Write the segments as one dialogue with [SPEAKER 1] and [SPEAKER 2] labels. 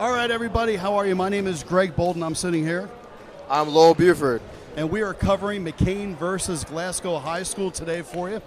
[SPEAKER 1] All right, everybody, how are you? My name is Greg Bolden. I'm sitting here.
[SPEAKER 2] I'm Lowell Buford.
[SPEAKER 1] And we are covering McKean versus Glasgow High School today for you.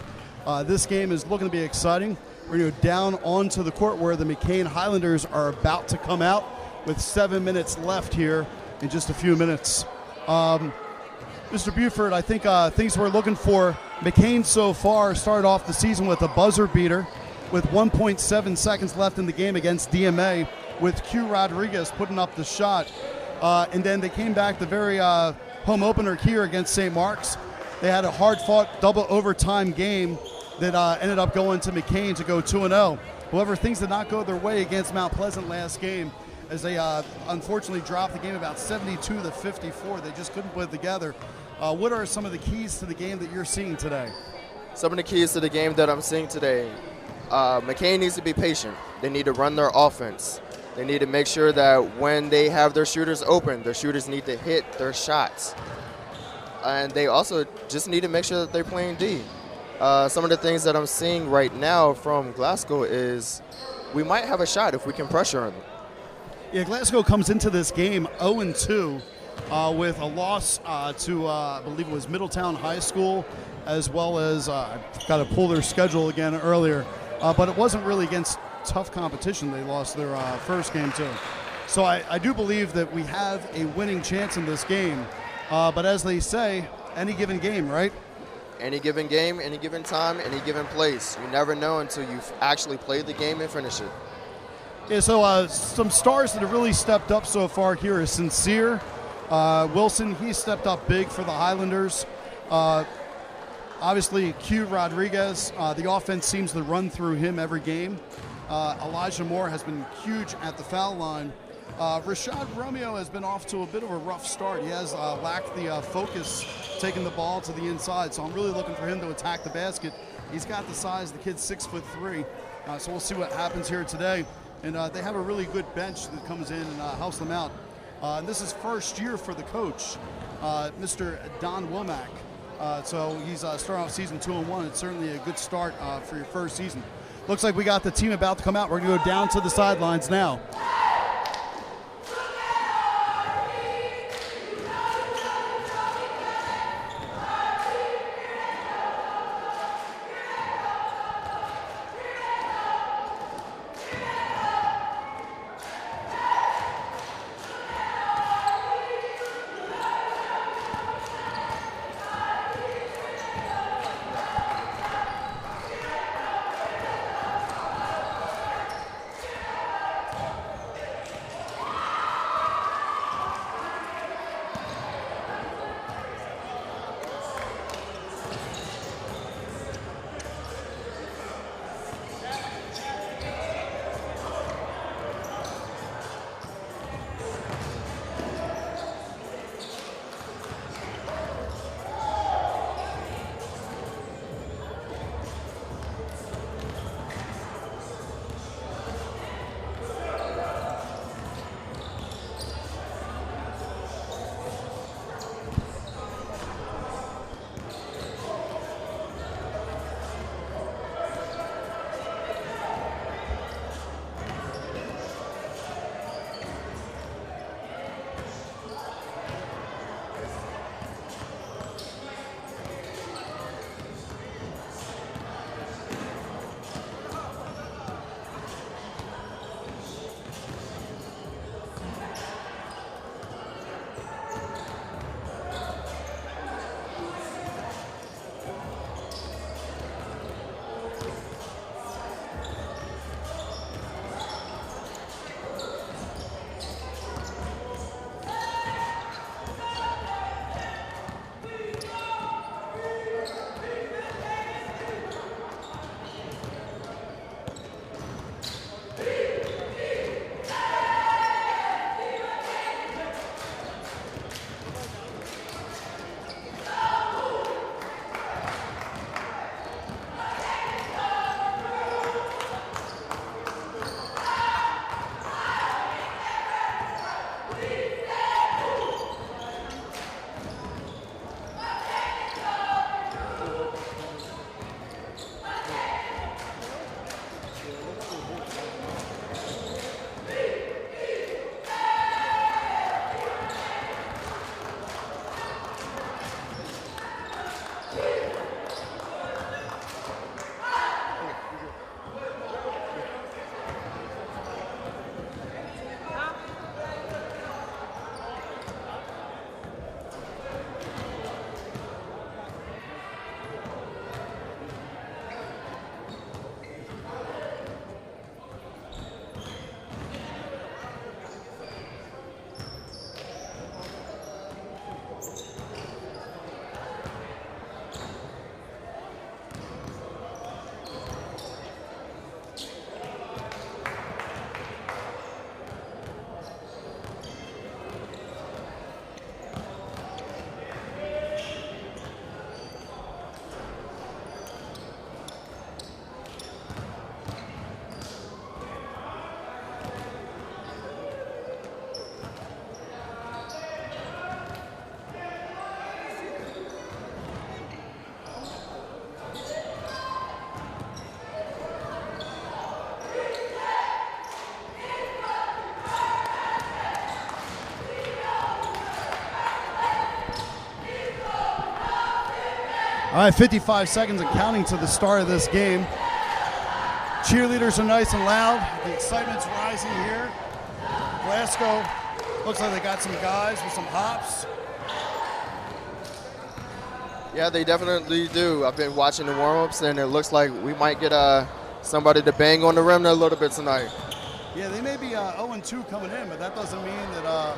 [SPEAKER 1] This game is looking to be exciting. We're going to go down onto the court where the McKean Highlanders are about to come out with 7 minutes left here in just a few minutes. Mr. Buford, I think things we're looking for, McKean so far started off the season with a buzzer beater with 1.7 seconds left in the game against DMA, with Q Rodriguez putting up the shot. And then they came back the very home opener here against St. Mark's. They had a hard-fought double overtime game that ended up going to McKean to go 2-0. However, things did not go their way against Mount Pleasant last game, as they unfortunately dropped the game about 72-54. They just couldn't put it together. What are some of the keys to the game that you're seeing today?
[SPEAKER 2] Some of the keys to the game that I'm seeing today, McKean needs to be patient. They need to run their offense. They need to make sure that when they have their shooters open, their shooters need to hit their shots. And they also just need to make sure that they're playing D. Some of the things that I'm seeing right now from Glasgow is we might have a shot if we can pressure them.
[SPEAKER 1] Yeah, Glasgow comes into this game 0-2 with a loss to, I believe it was Middletown High School, as well as, I've got to pull their schedule again earlier, but it wasn't really against tough competition. They lost their first game too. So I do believe that we have a winning chance in this game. But as they say, any given game, right?
[SPEAKER 2] Any given game, any given time, any given place. You never know until you've actually played the game and finished it.
[SPEAKER 1] Yeah, so some stars that have really stepped up so far here is Sincere. Wilson, he stepped up big for the Highlanders. Obviously, Q Rodriguez, the offense seems to run through him every game. Elijah Moore has been huge at the foul line. Rashad Romeo has been off to a bit of a rough start. He has lacked the focus taking the ball to the inside, so I'm really looking for him to attack the basket. He's got the size. The kid's 6'3", so we'll see what happens here today. And they have a really good bench that comes in and helps them out. And this is first year for the coach, Mr. Don Womack. So he's starting off season 2-1. It's certainly a good start for your first season. Looks like we got the team about to come out. We're going to go down to the sidelines now. All right, 55 seconds and counting to the start of this game. Cheerleaders are nice and loud. The excitement's rising here. Glasgow looks like they got some guys with some hops.
[SPEAKER 2] Yeah, they definitely do. I've been watching the warm-ups, and it looks like we might get somebody to bang on the rim a little bit tonight.
[SPEAKER 1] Yeah, they may be 0-2 coming in, but that doesn't mean that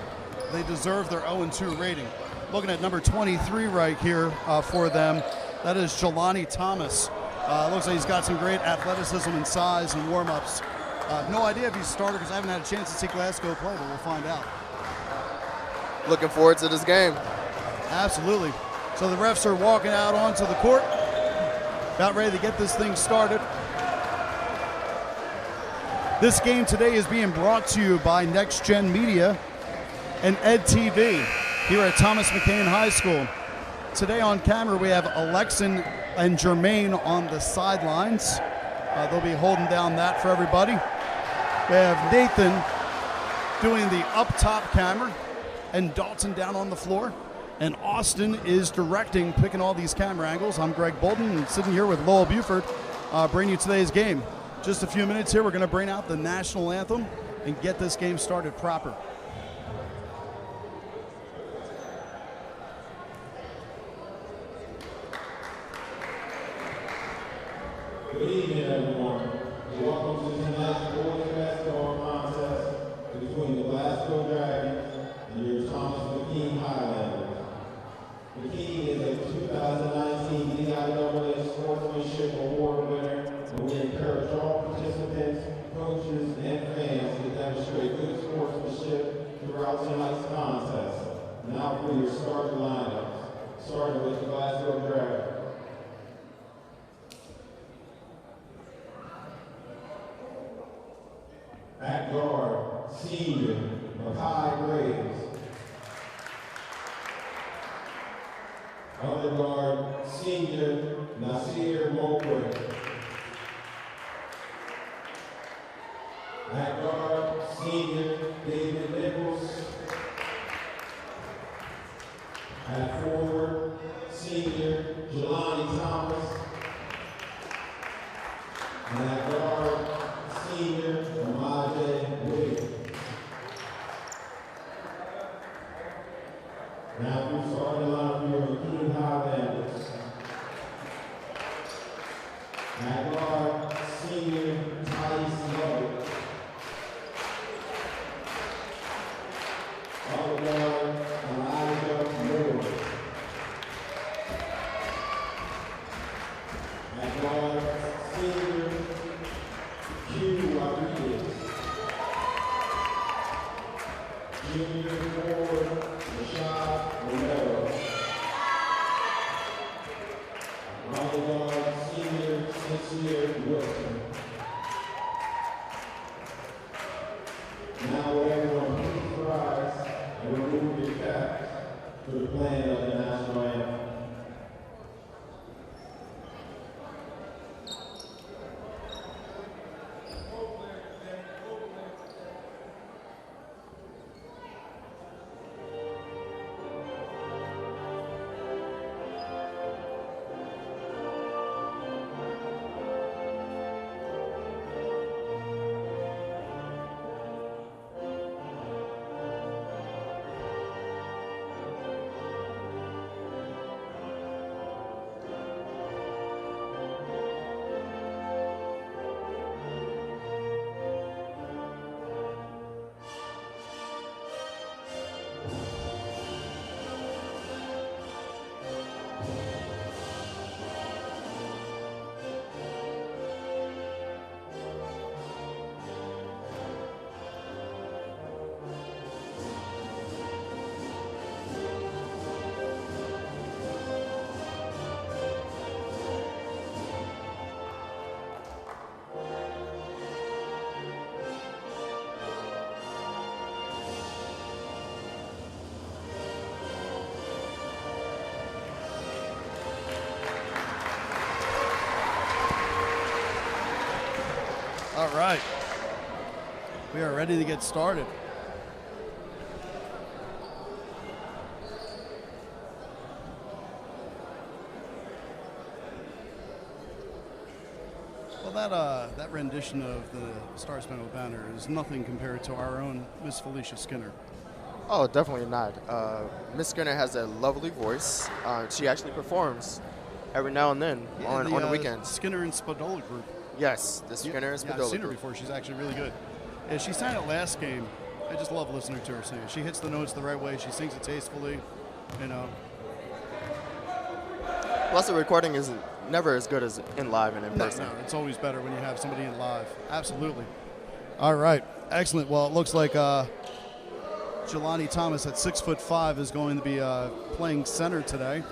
[SPEAKER 1] they deserve their 0-2 rating. Looking at number 23 right here for them, that is Jelani Thomas. Looks like he's got some great athleticism and size and warm-ups. No idea if he's a starter because I haven't had a chance to see Glasgow play, but we'll find out.
[SPEAKER 2] Looking forward to this game.
[SPEAKER 1] Absolutely. So the refs are walking out onto the court, about ready to get this thing started. This game today is being brought to you by Next Gen Media and Ed TV here at Thomas McKean High School. Today on camera we have Alexin and Jermaine on the sidelines. They'll be holding down that for everybody. We have Nathan doing the up top camera and Dalton down on the floor. And Austin is directing, picking all these camera angles. I'm Greg Bolden, and sitting here with Lowell Buford, bringing you today's game. Just a few minutes here, we're going to bring out the national anthem and get this game started proper.
[SPEAKER 3] Good evening, everyone. Welcome to tonight's boys basketball contest between the Glasgow Dragons and your Thomas McKean Highlanders. McKean is a 2019 NCAA Sportsmanship Award winner, and we encourage all participants, coaches, and fans to demonstrate good sportsmanship throughout tonight's contest. Now for your starting lineups, starting with the Glasgow Dragons. At guard, senior McKean Graves. Other guard, senior Nasir Mowbray. At guard, senior David Nichols. At forward, senior Jelani Thomas. And at guard, senior Amade Williams. Now we start the line for your McKean Highlanders. At guard, senior Tice Lovett. Other guard, Elijah Moore. At guard, senior Q Rodriguez. Junior forward, Rashad Romero. Right guard, senior Sincere Wilson. Now everyone please rise and remove your caps for the playing of the national anthem.
[SPEAKER 1] All right. We are ready to get started. that rendition of the Star Spangled Banner is nothing compared to our own Miss Felicia Skinner.
[SPEAKER 2] Oh, definitely not. Miss Skinner has a lovely voice. She actually performs every now and then on the weekends.
[SPEAKER 1] Skinner and Spadola group.
[SPEAKER 2] Yes, the Skinner and Spadola
[SPEAKER 1] I've seen her
[SPEAKER 2] group.
[SPEAKER 1] before. She's actually really good. Yeah, she sang it last game. I just love listening to her sing. She hits the notes the right way. She sings it tastefully. You know.
[SPEAKER 2] Plus, the recording is never as good as in live and in person.
[SPEAKER 1] No, it's always better when you have somebody in live. Absolutely. All right, excellent. Well, it looks like Jelani Thomas at 6'5" is going to be playing center today,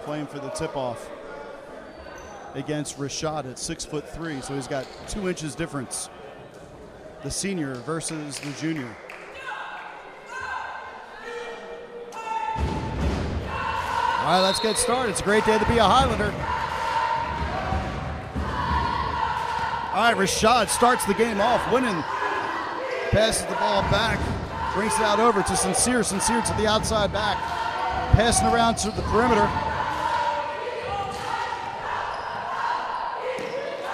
[SPEAKER 1] playing for the tip-off against Rashad at 6'3", so he's got 2 inches difference. The senior versus the junior. All right, let's get started. It's a great day to be a Highlander. All right, Rashad starts the game off winning. Passes the ball back. Brings it out over to Sincere. Sincere to the outside back. Passing around to the perimeter.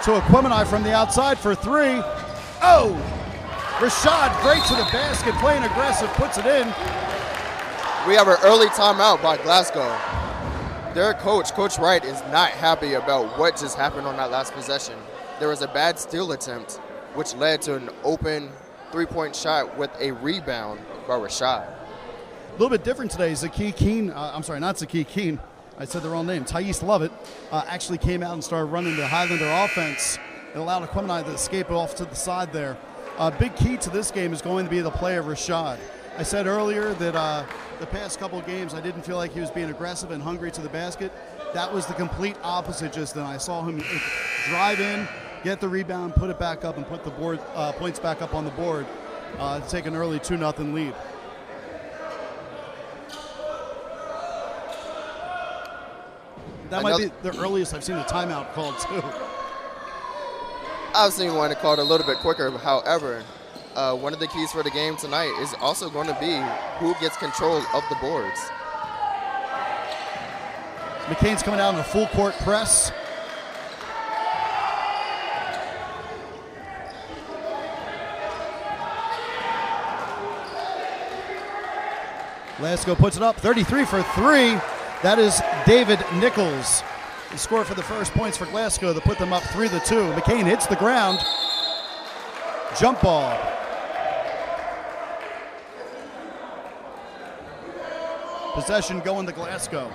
[SPEAKER 1] To Aquemini from the outside for 3. Oh! Rashad great to the basket, playing aggressive, puts it in.
[SPEAKER 2] We have an early timeout by Glasgow. Their coach, Coach Wright, is not happy about what just happened on that last possession. There was a bad steal attempt, which led to an open three-point shot with a rebound by Rashad.
[SPEAKER 1] A little bit different today. Zaki Keene, I'm sorry, not Zaki Keene. I said the wrong name. Thais Lovett actually came out and started running the Highlander offense. It allowed Aquemini to escape off to the side there. Big key to this game is going to be the play of Rashad. I said earlier that the past couple of games I didn't feel like he was being aggressive and hungry to the basket. That was the complete opposite just then. I saw him drive in, get the rebound, put it back up, and put the points back up on the board to take an early 2-0 lead. That might be the earliest I've seen a timeout called, too.
[SPEAKER 2] I've seen one called a little bit quicker. However, one of the keys for the game tonight is also going to be who gets control of the boards.
[SPEAKER 1] McKean's coming out in a full court press. Glasgow puts it up, 33 for 3. That is David Nichols. He scored for the first points for Glasgow to put them up 3-2. McKean hits the ground. Jump ball. Possession going to Glasgow.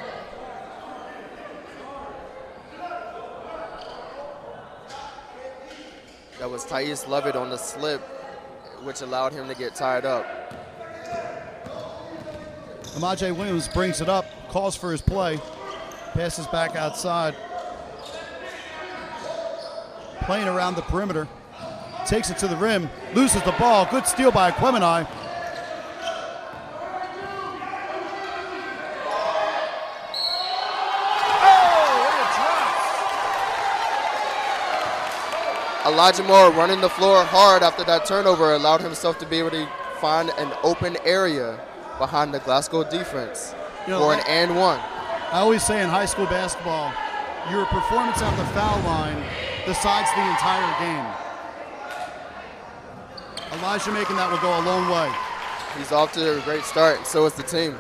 [SPEAKER 2] That was Thais Lovett on the slip, which allowed him to get tied up.
[SPEAKER 1] Amaje Williams brings it up, calls for his play, passes back outside. Playing around the perimeter, takes it to the rim, loses the ball. Good steal by Aquemini.
[SPEAKER 2] Elijah Moore running the floor hard after that turnover allowed himself to be able to find an open area behind the Glasgow defense for an and one.
[SPEAKER 1] I always say in high school basketball, your performance at the foul line decides the entire game. Elijah making that will go a long way.
[SPEAKER 2] He's off to a great start, and so is the team.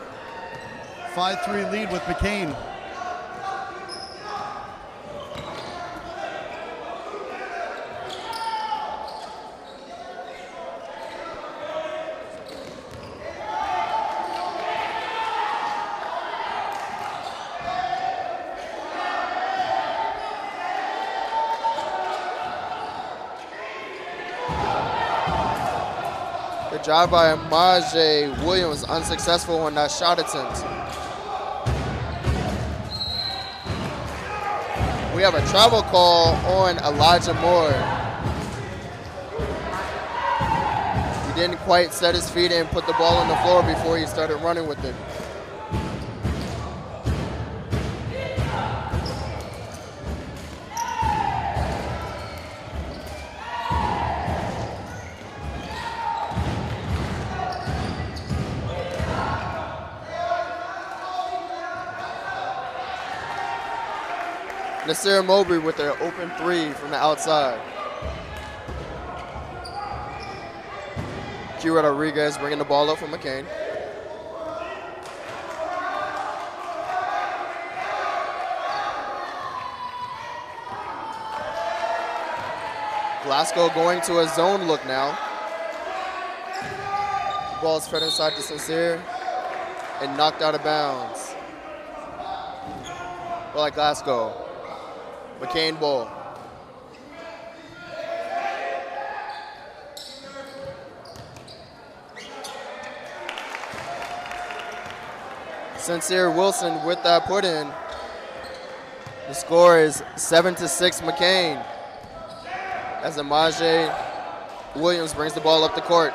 [SPEAKER 1] 5-3 lead with McKean.
[SPEAKER 2] Drive by Amaje Williams, unsuccessful on that shot attempt. We have a travel call on Elijah Moore. He didn't quite set his feet and put the ball on the floor before he started running with it. Nasir Mowbray with an open three from the outside. Q Rodriguez bringing the ball up for McKean. Glasgow going to a zone look now. Ball is fed inside to Sincere and knocked out of bounds. Ball at Glasgow. McKean ball. Sincere Wilson with that put in. The score is 7-6 McKean. As Amaje Williams brings the ball up the court.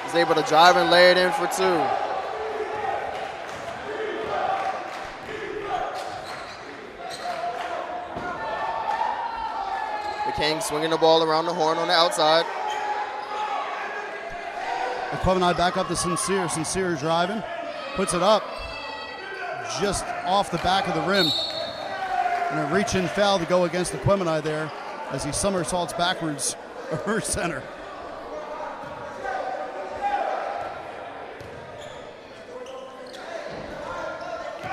[SPEAKER 2] He's able to drive and lay it in for two. McKean swinging the ball around the horn on the outside.
[SPEAKER 1] McClemenai back up to Sincere. Sincere driving, puts it up just off the back of the rim. And a reach-in foul to go against the McClemenai there as he somersaults backwards over center.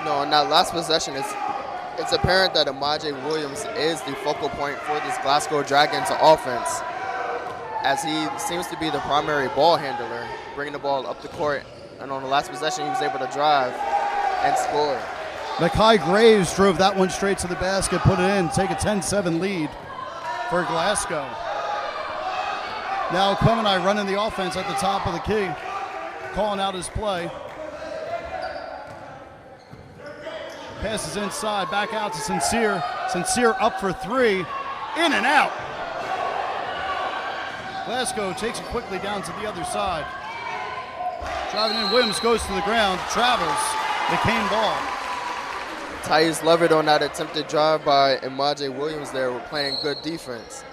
[SPEAKER 2] No, on that last possession, it's apparent that Amaje Williams is the focal point for this Glasgow Dragons offense, as he seems to be the primary ball handler, bringing the ball up the court. And on the last possession, he was able to drive and score.
[SPEAKER 1] Mackay Graves drove that one straight to the basket, put it in, take a 10-7 lead for Glasgow. Now McClemenai running the offense at the top of the key, calling out his play. Passes inside, back out to Sincere. Sincere up for three, in and out. Glasgow takes it quickly down to the other side. Driving in, Williams goes to the ground, travels, McKean ball.
[SPEAKER 2] Thais Levitt on that attempted drive by Amaje Williams there. We're playing good defense.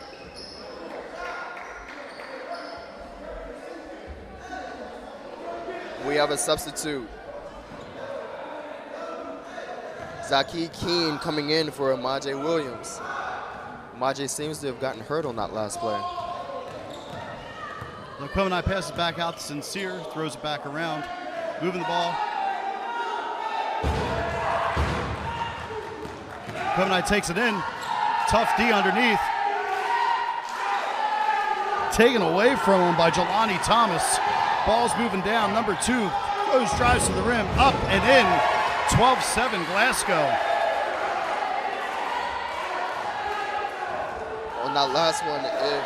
[SPEAKER 2] We have a substitute. Zaki Keene coming in for Amaje Williams. Amaje seems to have gotten hurt on that last play.
[SPEAKER 1] McClemenai passes back out to Sincere, throws it back around, moving the ball. McClemenai takes it in, tough D underneath. Taken away from him by Jelani Thomas. Ball's moving down, number two, goes, drives to the rim, up and in, 12-7 Glasgow.
[SPEAKER 2] On that last one, if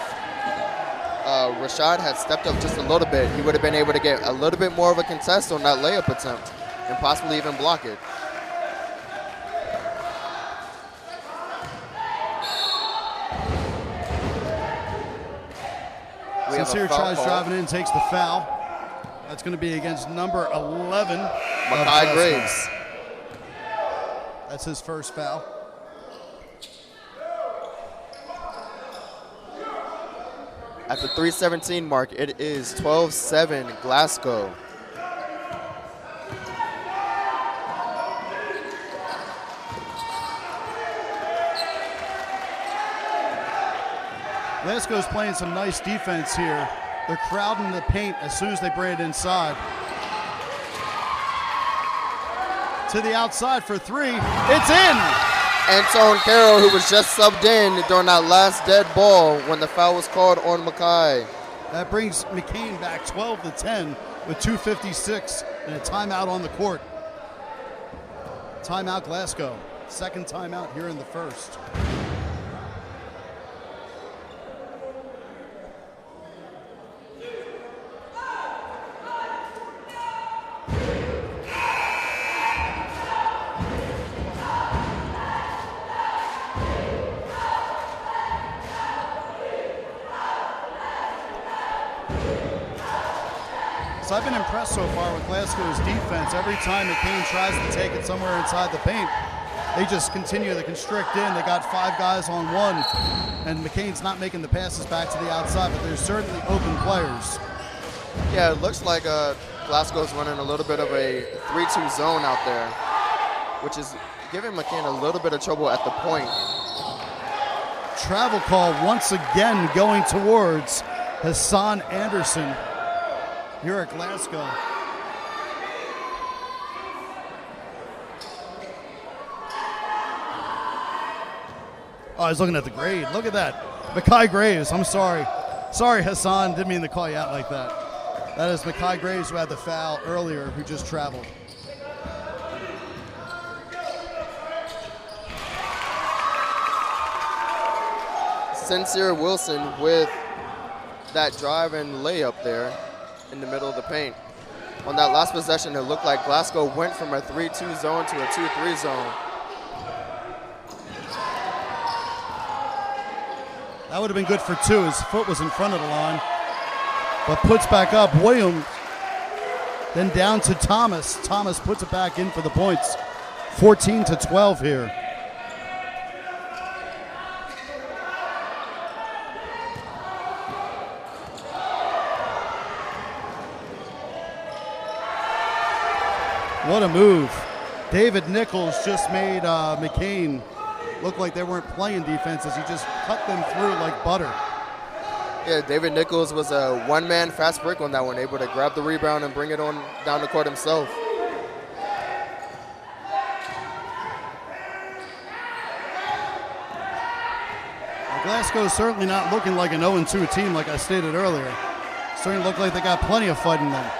[SPEAKER 2] Rashad had stepped up just a little bit, he would have been able to get a little bit more of a contest on that layup attempt and possibly even block it.
[SPEAKER 1] Sincere tries driving in, takes the foul. That's going to be against number 11.
[SPEAKER 2] Mackay Graves.
[SPEAKER 1] That's his first foul.
[SPEAKER 2] At the 3:17 mark, it is 12-7 Glasgow.
[SPEAKER 1] Glasgow's playing some nice defense here. They're crowding the paint as soon as they bring it inside. To the outside for three. It's in!
[SPEAKER 2] Antone Carroll, who was just subbed in during that last dead ball when the foul was called on Mackay.
[SPEAKER 1] That brings McKean back 12-10 with 2:56 and a timeout on the court. Timeout Glasgow. Second timeout here in the first. So I've been impressed so far with Glasgow's defense. Every time McKean tries to take it somewhere inside the paint, they just continue to constrict in. They got five guys on one, and McKean's not making the passes back to the outside, but there's certainly open players.
[SPEAKER 2] Yeah, it looks like Glasgow's running a little bit of a 3-2 zone out there, which is giving McKean a little bit of trouble at the point.
[SPEAKER 1] Travel call once again going towards Hassan Anderson here at Glasgow. Oh, he's looking at the grade. Look at that. Mekhi Graves, I'm sorry. Sorry, Hassan, didn't mean to call you out like that. That is Mekhi Graves, who had the foul earlier, who just traveled.
[SPEAKER 2] Sincere Wilson with that drive and layup there in the middle of the paint. On that last possession, it looked like Glasgow went from a 3-2 zone to a 2-3 zone.
[SPEAKER 1] That would have been good for two. His foot was in front of the line. But puts back up Williams. Then down to Thomas. Thomas puts it back in for the points. 14-12 here. What a move. David Nichols just made McKean look like they weren't playing defense as he just cut them through like butter.
[SPEAKER 2] Yeah, David Nichols was a one-man fast break on that one, able to grab the rebound and bring it on down the court himself.
[SPEAKER 1] Well, Glasgow's certainly not looking like an 0-2 team like I stated earlier. Starting to look like they got plenty of fight in them.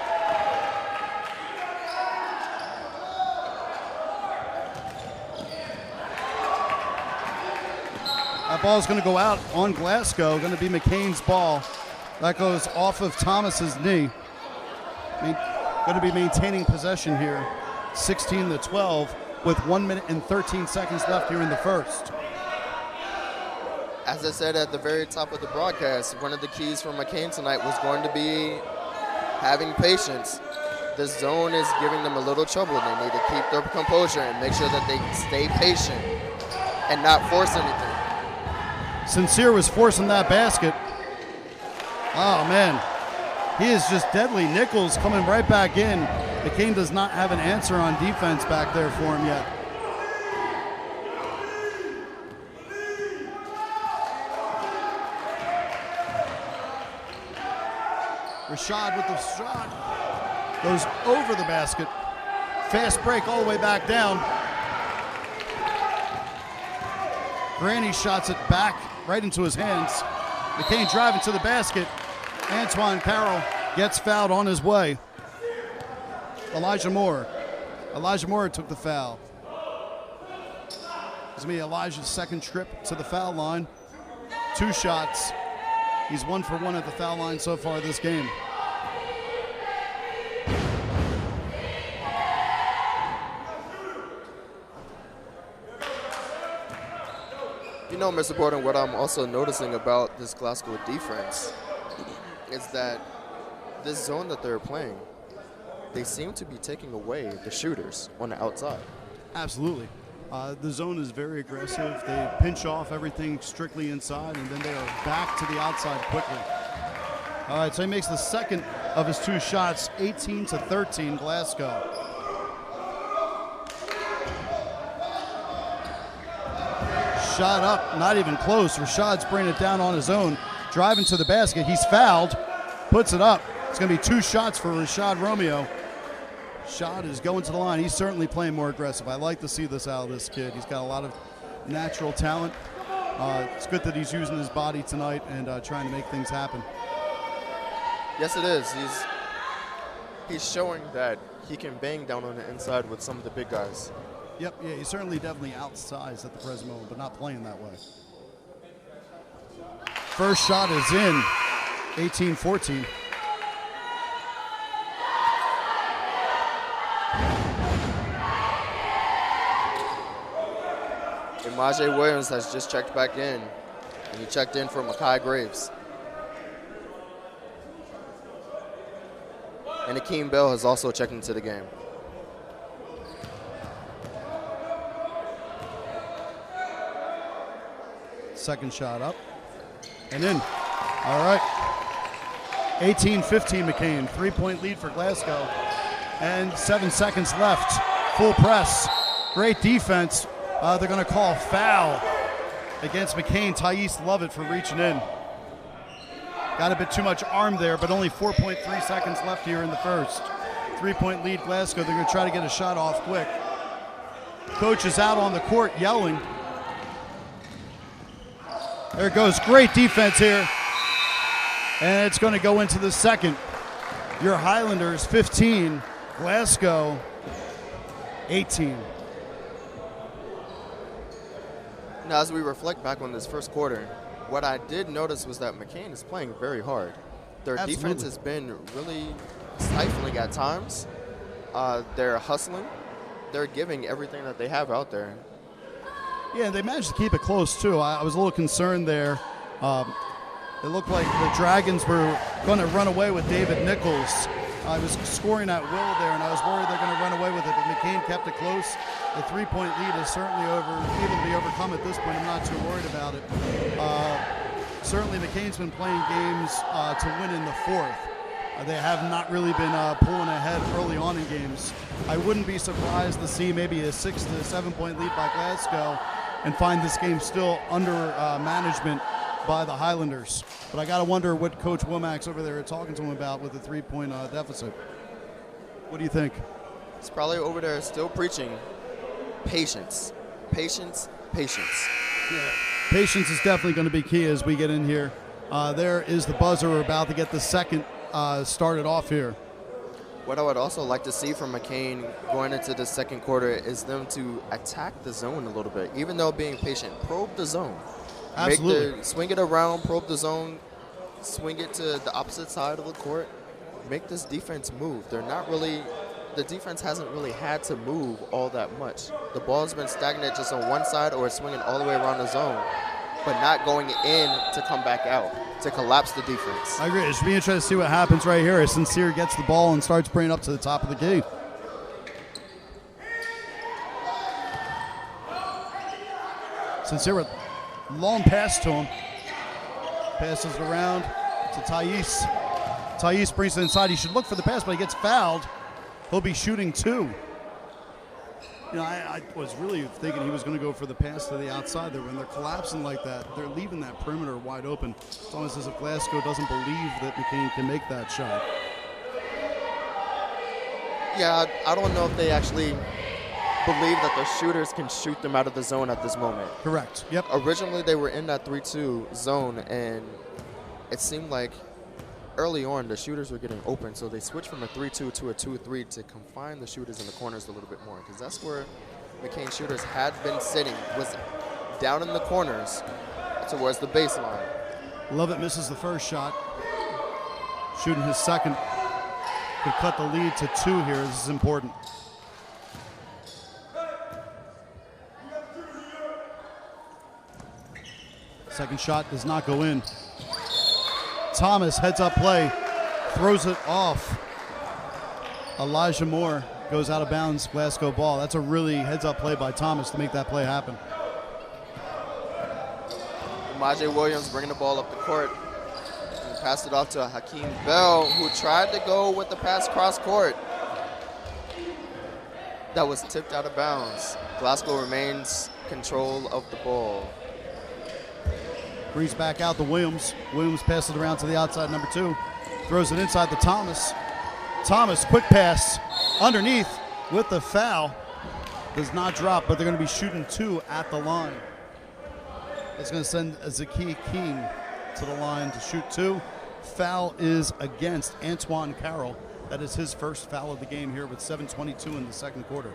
[SPEAKER 1] That ball is going to go out on Glasgow. Going to be McKean's ball. That goes off of Thomas's knee. Going to be maintaining possession here. 16-12 with 1 minute and 13 seconds left here in the first.
[SPEAKER 2] As I said at the very top of the broadcast, one of the keys for McKean tonight was going to be having patience. The zone is giving them a little trouble. They need to keep their composure and make sure that they stay patient and not force anything.
[SPEAKER 1] Sincere was forcing that basket. Oh, man. He is just deadly. Nichols coming right back in. McKean does not have an answer on defense back there for him yet. Rashad with the shot. Goes over the basket. Fast break all the way back down. Granny shots it back right into his hands. McKean driving to the basket. Antoine Carroll gets fouled on his way. Elijah Moore. Elijah Moore took the foul. It's going to be Elijah's second trip to the foul line. 2 shots. He's 1 for 1 at the foul line so far this game.
[SPEAKER 2] You know, Mr. Borden, what I'm also noticing about this Glasgow defense is that this zone that they're playing, they seem to be taking away the shooters on the outside.
[SPEAKER 1] Absolutely. The zone is very aggressive. They pinch off everything strictly inside, and then they are back to the outside quickly. All right, so he makes the second of his 2 shots, 18-13 Glasgow. Shot up, not even close. Rashad's bringing it down on his own. Driving to the basket. He's fouled. Puts it up. It's going to be 2 shots for Rashad Romeo. Shot is going to the line. He's certainly playing more aggressive. I like to see this out of this kid. He's got a lot of natural talent. It's good that he's using his body tonight and trying to make things happen.
[SPEAKER 2] Yes, it is. He's showing that he can bang down on the inside with some of the big guys.
[SPEAKER 1] Yep, yeah, he's certainly definitely outsized at the present moment, but not playing that way. First shot is in, 18-14.
[SPEAKER 2] Imajay Williams has just checked back in, and he checked in for Mekhi Graves. And Akeem Bell has also checked into the game.
[SPEAKER 1] Second shot up and in. All right. 18-15 McKean. 3-point lead for Glasgow. And 7 seconds left. Full press. Great defense. They're going to call a foul against McKean. Thais Lovett for reaching in. Got a bit too much arm there, but only 4.3 seconds left here in the first. 3-point lead Glasgow. They're going to try to get a shot off quick. Coach is out on the court yelling. There it goes. Great defense here. And it's going to go into the second. Your Highlanders 15, Glasgow 18.
[SPEAKER 2] Now, as we reflect back on this first quarter, what I did notice was that McKean is playing very hard. Their defense has been really stifling at times. They're hustling. They're giving everything that they have out there.
[SPEAKER 1] Yeah, they managed to keep it close, too. I was a little concerned there. It looked like the Dragons were going to run away with David Nichols. I was scoring at will there, and I was worried they're going to run away with it, but McKean kept it close. The 3-point lead is certainly able to be overcome at this point. I'm not too worried about it. Certainly McKean's been playing games to win in the fourth. They have not really been pulling ahead early on in games. I wouldn't be surprised to see maybe a 6 to 7 point lead by Glasgow and find this game still under management by the Highlanders. But I got to wonder what Coach Womack's over there talking to him about with the 3-point deficit. What do you think?
[SPEAKER 2] He's probably over there still preaching patience, patience, patience.
[SPEAKER 1] Yeah. Patience is definitely going to be key as we get in here. There is the buzzer. We're about to get the second started off here.
[SPEAKER 2] What I would also like to see from McKean going into the second quarter is them to attack the zone a little bit, even though being patient. Probe the zone.
[SPEAKER 1] Absolutely.
[SPEAKER 2] Swing it around, probe the zone, swing it to the opposite side of the court. Make this defense move. The defense hasn't really had to move all that much. The ball's been stagnant just on one side or swinging all the way around the zone, but not going in to come back out, to collapse the defense.
[SPEAKER 1] I agree. It should be interesting to see what happens right here as Sincere gets the ball and starts bringing up to the top of the key. Sincere with long pass to him. Passes it around to Thais. Thais brings it inside. He should look for the pass, but he gets fouled. He'll be shooting two. You know, I was really thinking he was going to go for the pass to the outside there. When they're collapsing like that, they're leaving that perimeter wide open. It's almost as if Glasgow doesn't believe that McKean can make that shot.
[SPEAKER 2] Yeah, I don't know if they actually believe that the shooters can shoot them out of the zone at this moment.
[SPEAKER 1] Correct. Yep.
[SPEAKER 2] Originally, they were in that 3-2 zone, and it seemed like early on the shooters were getting open, so they switched from a 3-2 to a 2-3 to confine the shooters in the corners a little bit more, because that's where McKean shooters had been sitting, was down in the corners towards the baseline.
[SPEAKER 1] Lovett misses the first shot. Shooting his second. Could cut the lead to 2 here. This is important. Second shot does not go in. Thomas heads up play, throws it off. Elijah Moore goes out of bounds, Glasgow ball. That's a really heads up play by Thomas to make that play happen.
[SPEAKER 2] Majay Williams bringing the ball up the court. And passed it off to Hakeem Bell, who tried to go with the pass cross court. That was tipped out of bounds. Glasgow remains control of the ball.
[SPEAKER 1] Brings back out to Williams. Williams passes it around to the outside, number 2. Throws it inside to Thomas. Thomas, quick pass underneath with the foul. Does not drop, but they're going to be shooting 2 at the line. That's going to send Zaki King to the line to shoot 2. Foul is against Antoine Carroll. That is his first foul of the game here with 7:22 in the second quarter.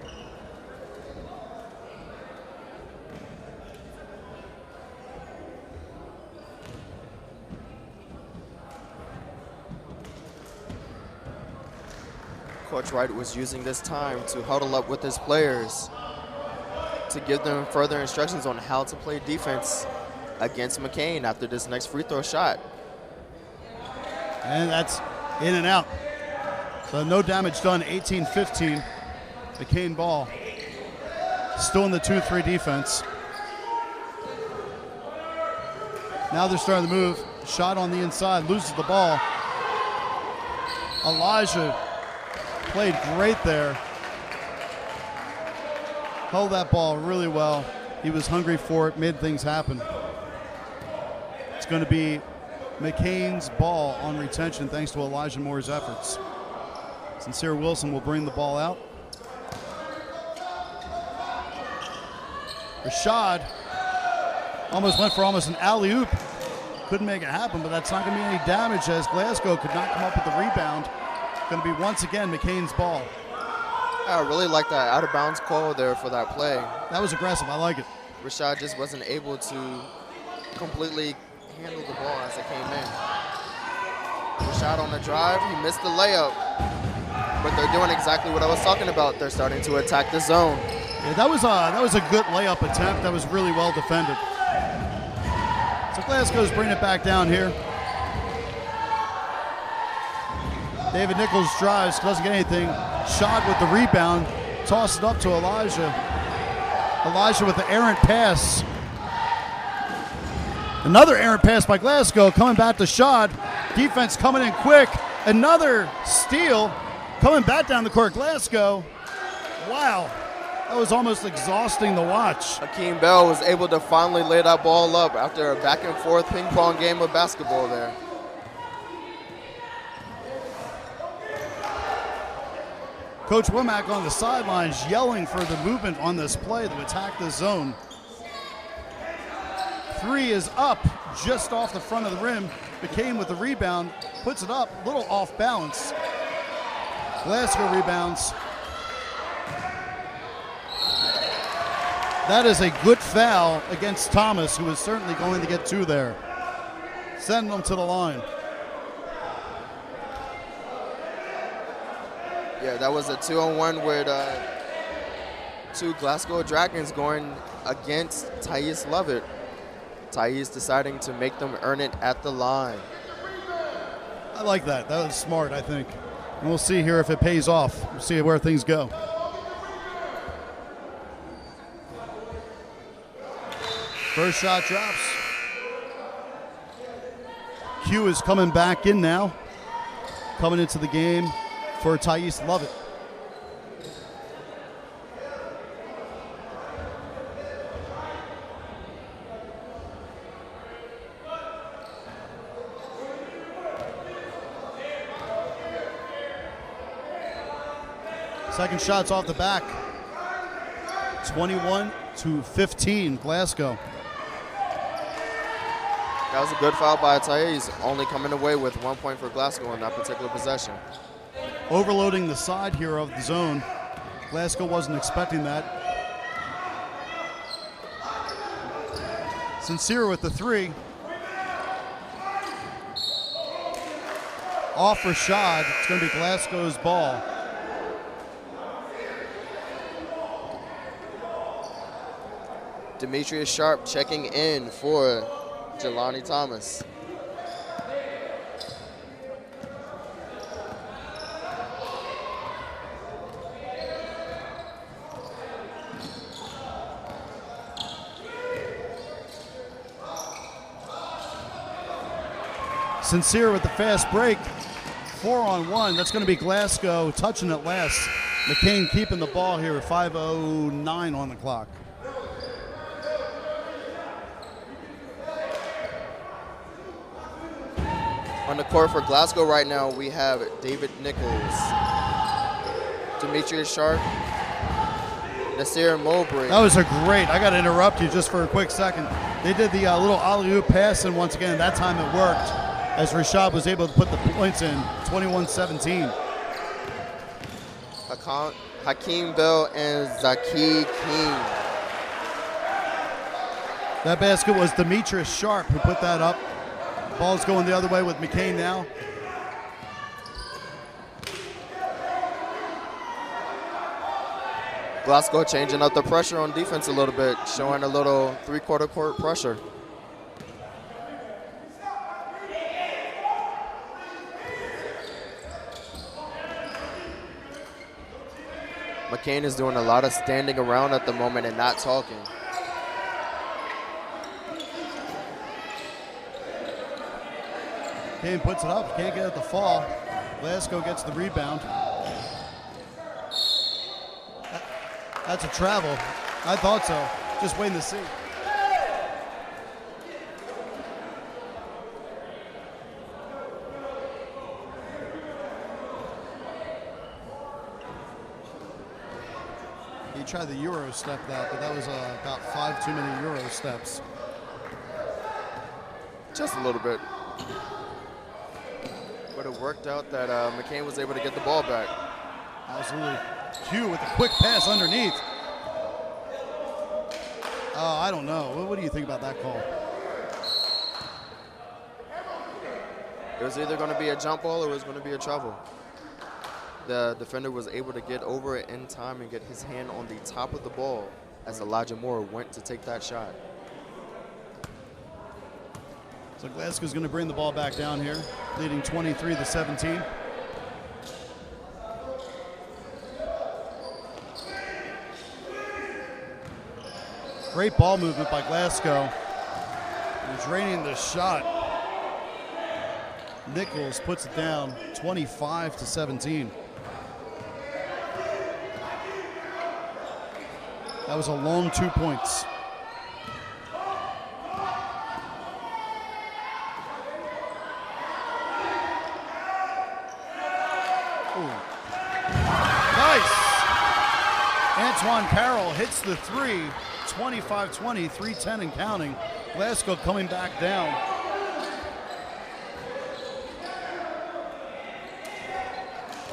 [SPEAKER 2] Coach Wright was using this time to huddle up with his players to give them further instructions on how to play defense against McKean after this next free throw shot.
[SPEAKER 1] And that's in and out. So no damage done, 18-15. McKean ball. Still in the 2-3 defense. Now they're starting to move. Shot on the inside, loses the ball. Elijah played great there. Held that ball really well. He was hungry for it, made things happen. It's going to be McKean's ball on retention thanks to Elijah Moore's efforts. Sincere Wilson will bring the ball out. Rashad almost went for an alley-oop. Couldn't make it happen, but that's not going to be any damage as Glasgow could not come up with the rebound. Going to be once again McKean's ball.
[SPEAKER 2] I really like that out-of-bounds call there for that play.
[SPEAKER 1] That was aggressive. I like it.
[SPEAKER 2] Rashad just wasn't able to completely handle the ball as it came in. Rashad on the drive. He missed the layup. But they're doing exactly what I was talking about. They're starting to attack the zone.
[SPEAKER 1] Yeah, that was a good layup attempt. That was really well defended. So Glasgow's bringing it back down here. David Nichols drives, doesn't get anything. Shot with the rebound, toss it up to Elijah. Elijah with the errant pass. Another errant pass by Glasgow, coming back to Shad. Defense coming in quick. Another steal, coming back down the court. Glasgow, wow, that was almost exhausting to watch.
[SPEAKER 2] Hakeem Bell was able to finally lay that ball up after a back and forth ping pong game of basketball there.
[SPEAKER 1] Coach Womack on the sidelines yelling for the movement on this play to attack the zone. Three is up just off the front of the rim. McKean with the rebound, puts it up, a little off balance. Glasgow rebounds. That is a good foul against Thomas, who is certainly going to get two there. Send them to the line.
[SPEAKER 2] Yeah, that was a 2-on-1 with two Glasgow Dragons going against Thais Lovett. Thais deciding to make them earn it at the line.
[SPEAKER 1] I like that. That was smart, I think. And we'll see here if it pays off. We'll see where things go. First shot drops. Q is coming back in now. Coming into the game for Thais Lovett. Second shot's off the back. 21-15, Glasgow.
[SPEAKER 2] That was a good foul by Thais, only coming away with 1 point for Glasgow in that particular possession.
[SPEAKER 1] Overloading the side here of the zone. Glasgow wasn't expecting that. Sincere with the three. Off Rashad. It's going to be Glasgow's ball.
[SPEAKER 2] Demetrius Sharp checking in for Jelani Thomas.
[SPEAKER 1] Sincere with the fast break. 4-on-1. That's going to be Glasgow touching it last. McKean keeping the ball here at 5:09 on the clock.
[SPEAKER 2] On the court for Glasgow right now, we have David Nichols, Demetrius Sharp, Nasir Mowbray.
[SPEAKER 1] That was a great. I got to interrupt you just for a quick second. They did the little alley-oop pass, and once again, that time it worked as Rashad was able to put the points in, 21-17.
[SPEAKER 2] Hakeem Bell and Zaki King.
[SPEAKER 1] That basket was Demetrius Sharp who put that up. Ball's going the other way with McKean now.
[SPEAKER 2] Glasgow changing up the pressure on defense a little bit, showing a little three-quarter court pressure. McKean is doing a lot of standing around at the moment and not talking.
[SPEAKER 1] McKean puts it up, can't get it to fall. Glasgow gets the rebound. That's a travel. I thought so. Just waiting to see. He tried the Euro step that, but that was about 5 too many Euro steps.
[SPEAKER 2] Just a little bit. But it worked out that McKean was able to get the ball back.
[SPEAKER 1] Absolutely. Q with a quick pass underneath. I don't know. What do you think about that call?
[SPEAKER 2] It was either going to be a jump ball or it was going to be a travel. The defender was able to get over it in time and get his hand on the top of the ball as Elijah Moore went to take that shot.
[SPEAKER 1] So Glasgow's going to bring the ball back down here, leading 23-17. Great ball movement by Glasgow. Draining the shot. Nichols puts it down 25-17. That was a long 2 points. Nice! Antoine Carroll hits the three. 25-20, 3:10 and counting. Glasgow coming back down.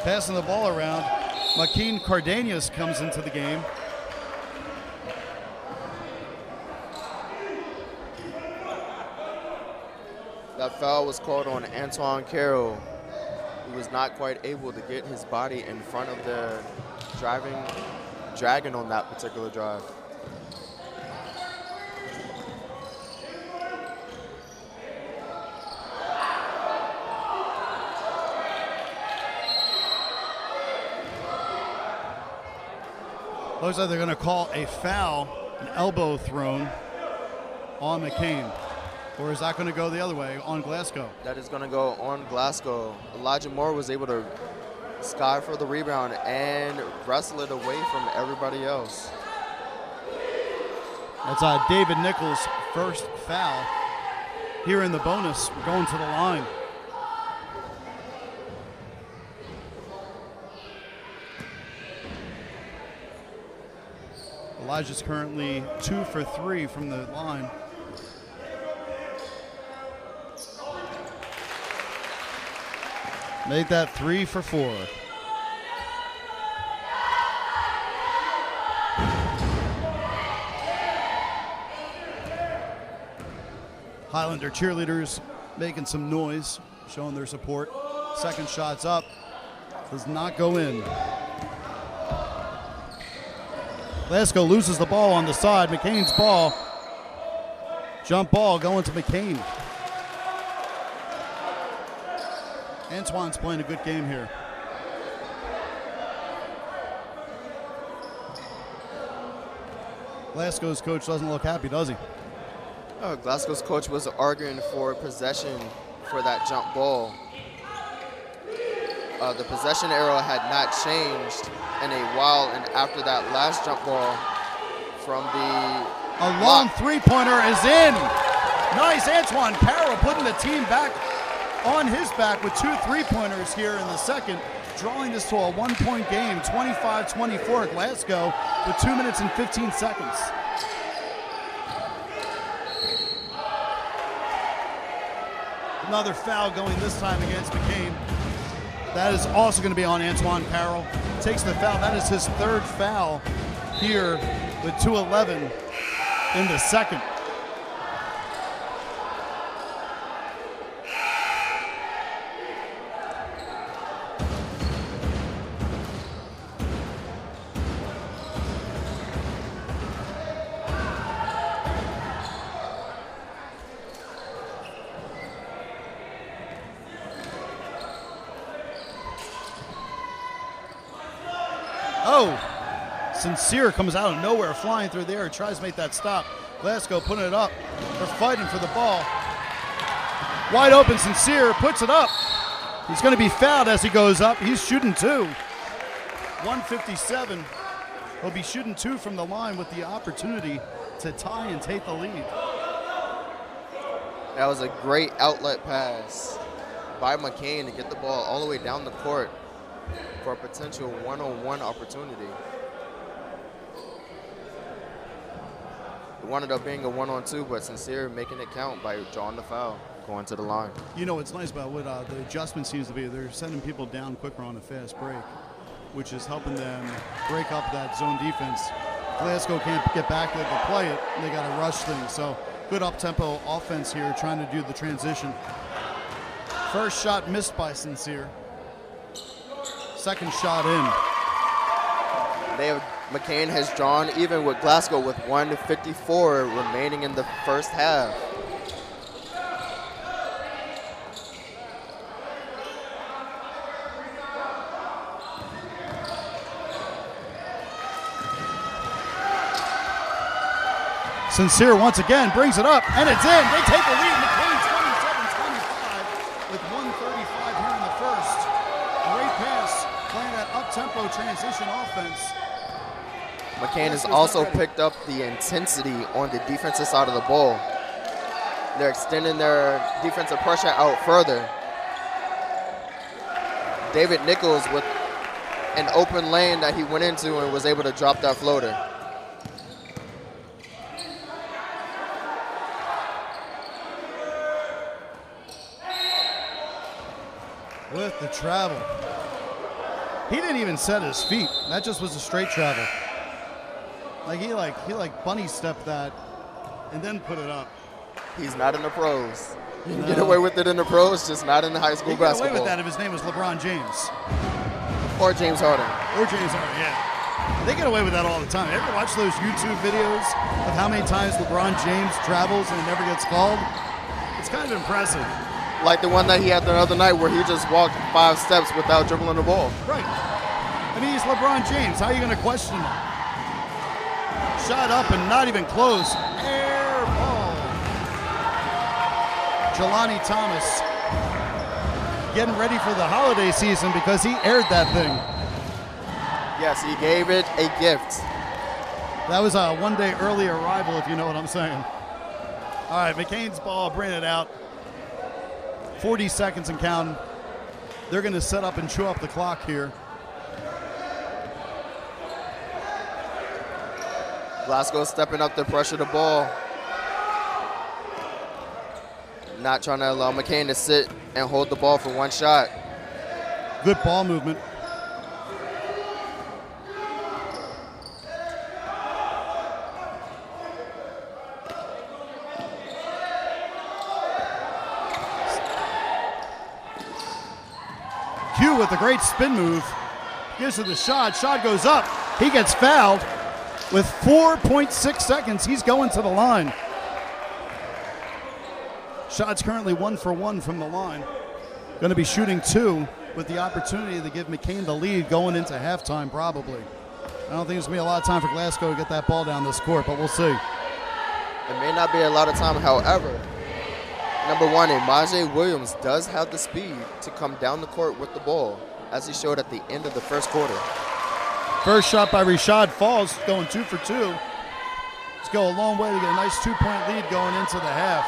[SPEAKER 1] Passing the ball around. McKean Cardenas comes into the game.
[SPEAKER 2] That foul was called on Antoine Carroll. He was not quite able to get his body in front of the dragon on that particular drive.
[SPEAKER 1] Looks like they're going to call a foul, an elbow thrown on McKean. Or is that going to go the other way on Glasgow?
[SPEAKER 2] That is going to go on Glasgow. Elijah Moore was able to sky for the rebound and wrestle it away from everybody else.
[SPEAKER 1] That's David Nichols' first foul. Here in the bonus, we're going to the line. Elijah's currently 2 for 3 from the line. Made that 3 for 4. Highlander cheerleaders making some noise, showing their support. Second shot's up. Does not go in. Glasgow loses the ball on the side. McKean's ball. Jump ball going to McKean. Antoine's playing a good game here. Glasgow's coach doesn't look happy, does he?
[SPEAKER 2] Glasgow's coach was arguing for possession for that jump ball. The possession arrow had not changed in a while, and after that last jump ball from
[SPEAKER 1] a long three-pointer is in. Nice, Antoine Carroll putting the team back on his back with 2 3-pointers here in the second, drawing this to a 1-point game, 25-24 Glasgow with 2 minutes and 15 seconds. Another foul going this time against McKean. That is also going to be on Antoine Carroll. Takes the foul. That is his 3rd foul here with 2:11 in the second. Sincere comes out of nowhere, flying through the air, tries to make that stop. Glasgow putting it up. They're fighting for the ball. Wide open, Sincere puts it up. He's going to be fouled as he goes up. He's shooting 2. 157. He'll be shooting 2 from the line with the opportunity to tie and take the lead.
[SPEAKER 2] That was a great outlet pass by McKean to get the ball all the way down the court for a potential one-on-one opportunity. It wound up being a 1-on-2, but Sincere making it count by drawing the foul, going to the line.
[SPEAKER 1] You know what's nice about what the adjustment seems to be, they're sending people down quicker on a fast break, which is helping them break up that zone defense. Glasgow can't get back there to play it. They got to rush things. So good up-tempo offense here, trying to do the transition. First shot missed by Sincere. Second shot in.
[SPEAKER 2] McKean has drawn even with Glasgow with 1:54 remaining in the first half.
[SPEAKER 1] Sincere once again brings it up, and it's in. They take the lead. McKean 27-25 with 1:35 here in the first. Great pass, playing that up-tempo transition offense.
[SPEAKER 2] McKean has also picked up the intensity on the defensive side of the ball. They're extending their defensive pressure out further. David Nichols with an open lane that he went into and was able to drop that floater.
[SPEAKER 1] With the travel. He didn't even set his feet. That just was a straight travel. Like he bunny stepped that and then put it up.
[SPEAKER 2] He's not in the pros. You can get away with it in the pros, just not in the high school basketball.
[SPEAKER 1] Get away with that if his name was LeBron James.
[SPEAKER 2] Or James Harden.
[SPEAKER 1] Or James Harden, yeah. They get away with that all the time. Ever watch those YouTube videos of how many times LeBron James travels and it never gets called? It's kind of impressive.
[SPEAKER 2] Like the one that he had the other night where he just walked 5 steps without dribbling the ball.
[SPEAKER 1] Right. I mean, he's LeBron James. How are you going to question him? Shot up and not even close. Air ball. Jelani Thomas getting ready for the holiday season because he aired that thing.
[SPEAKER 2] Yes, he gave it a gift.
[SPEAKER 1] That was a one-day early arrival, if you know what I'm saying. All right, McKean's ball, bring it out. 40 seconds and counting. They're going to set up and chew up the clock here.
[SPEAKER 2] Glasgow stepping up to pressure the ball. Not trying to allow McKean to sit and hold the ball for one shot.
[SPEAKER 1] Good ball movement. Q with a great spin move. Gives her the shot. Shot goes up. He gets fouled. With 4.6 seconds, he's going to the line. Shot's currently 1 for 1 from the line. Going to be shooting 2 with the opportunity to give McKean the lead going into halftime, probably. I don't think there's going to be a lot of time for Glasgow to get that ball down this court, but we'll see.
[SPEAKER 2] It may not be a lot of time, however. Number 1, Imaje Williams does have the speed to come down the court with the ball, as he showed at the end of the first quarter.
[SPEAKER 1] First shot by Rashad falls, going 2 for 2. Let's go a long way to get a nice 2-point lead going into the half.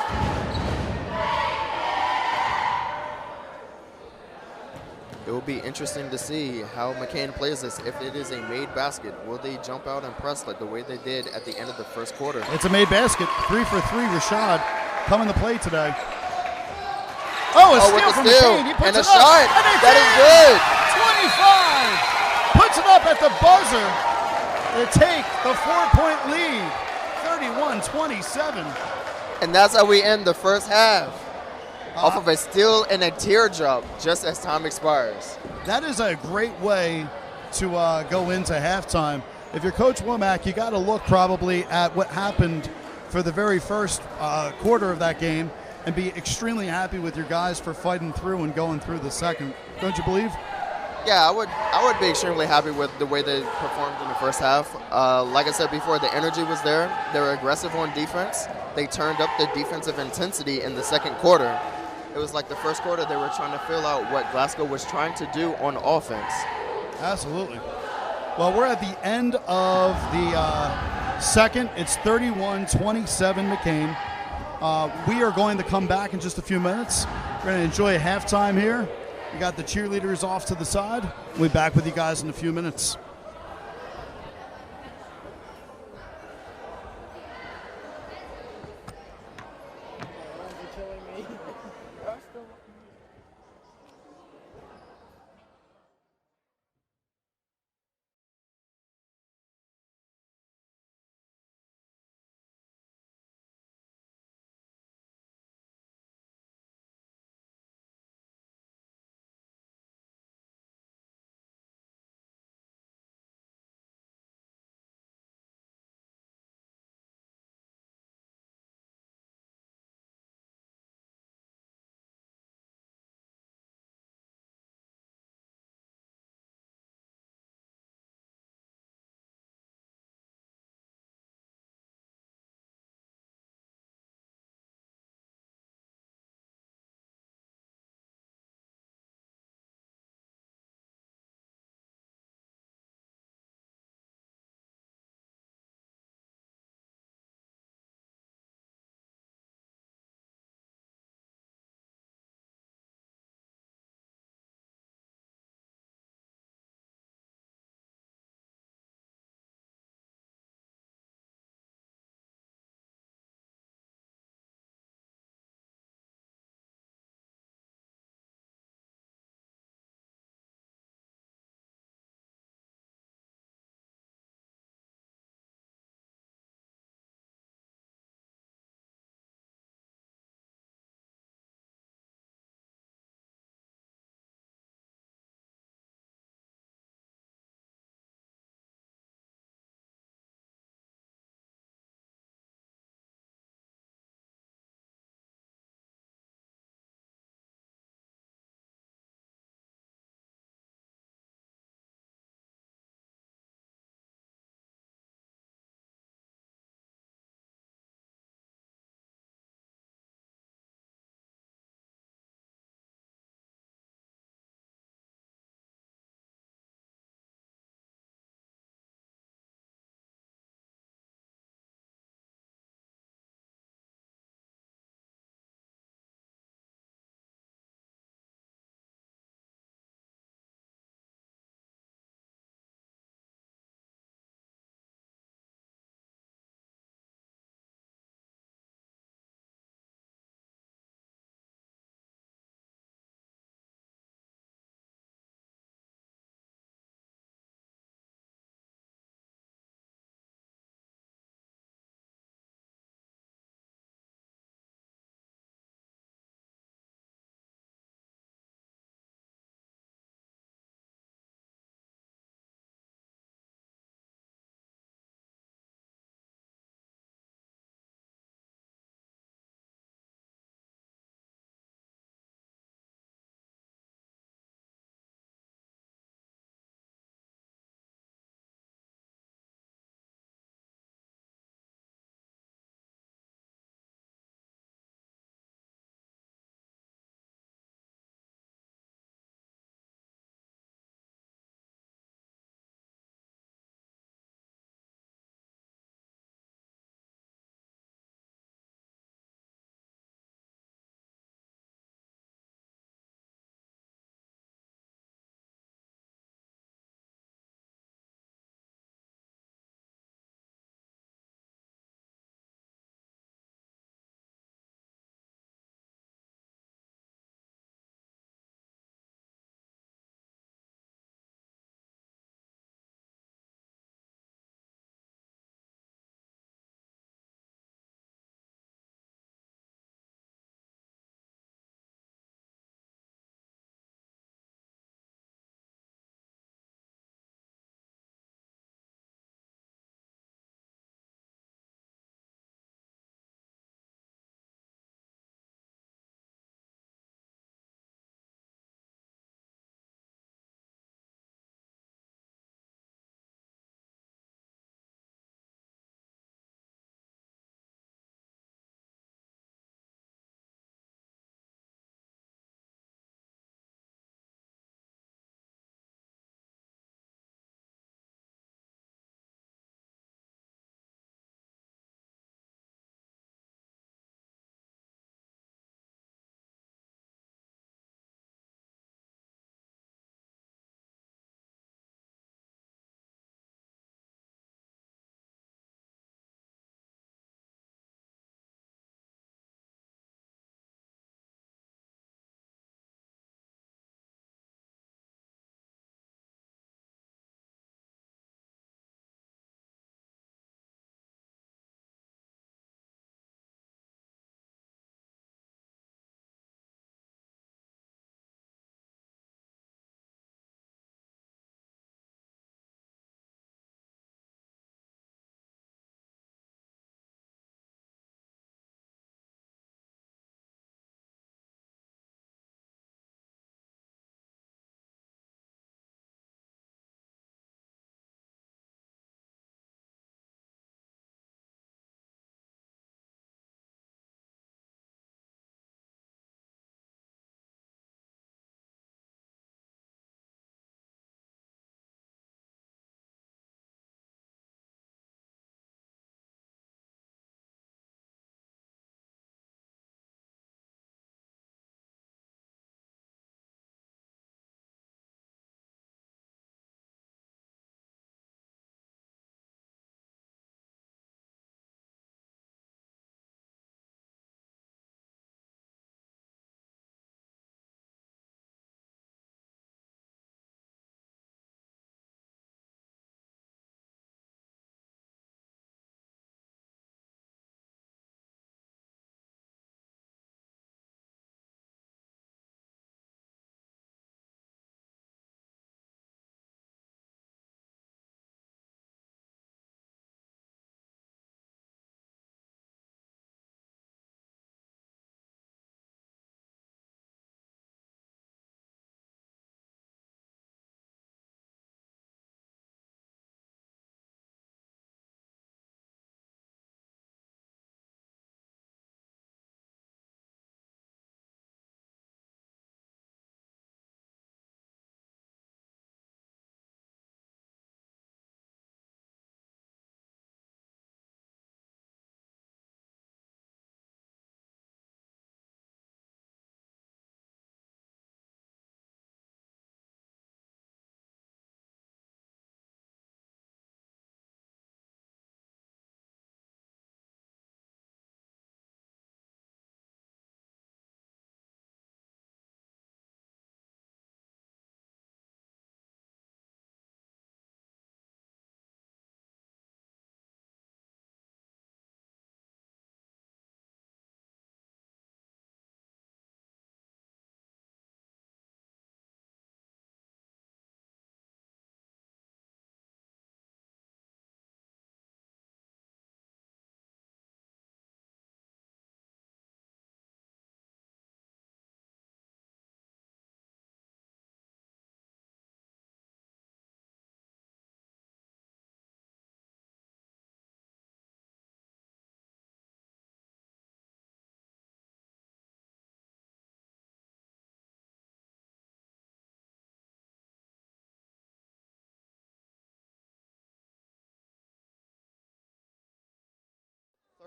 [SPEAKER 2] It will be interesting to see how McKean plays this. If it is a made basket, will they jump out and press like the way they did at the end of the first quarter?
[SPEAKER 1] It's a made basket. 3 for 3, Rashad coming to play today. Oh, a steal from McKean. He puts
[SPEAKER 2] and a
[SPEAKER 1] it
[SPEAKER 2] shot.
[SPEAKER 1] Up, and
[SPEAKER 2] that
[SPEAKER 1] is good. 25. Puts it up at the buzzer to take the 4-point lead, 31-27.
[SPEAKER 2] And that's how we end the first half, off of a steal and a teardrop just as time expires.
[SPEAKER 1] That is a great way to go into halftime. If you're Coach Womack, you got to look probably at what happened for the very first quarter of that game and be extremely happy with your guys for fighting through and going through the second. Don't you believe?
[SPEAKER 2] Yeah, I would be extremely happy with the way they performed in the first half. Like I said before, the energy was there. They were aggressive on defense. They turned up the defensive intensity in the second quarter. it was like the first quarter they were trying to fill out what Glasgow was trying to do on offense.
[SPEAKER 1] Absolutely. Well, we're at the end of the second. It's 31-27 McKean. We are going to come back in just a few minutes. We're going to enjoy a halftime here. We got the cheerleaders off to the side. We'll be back with you guys in a few minutes.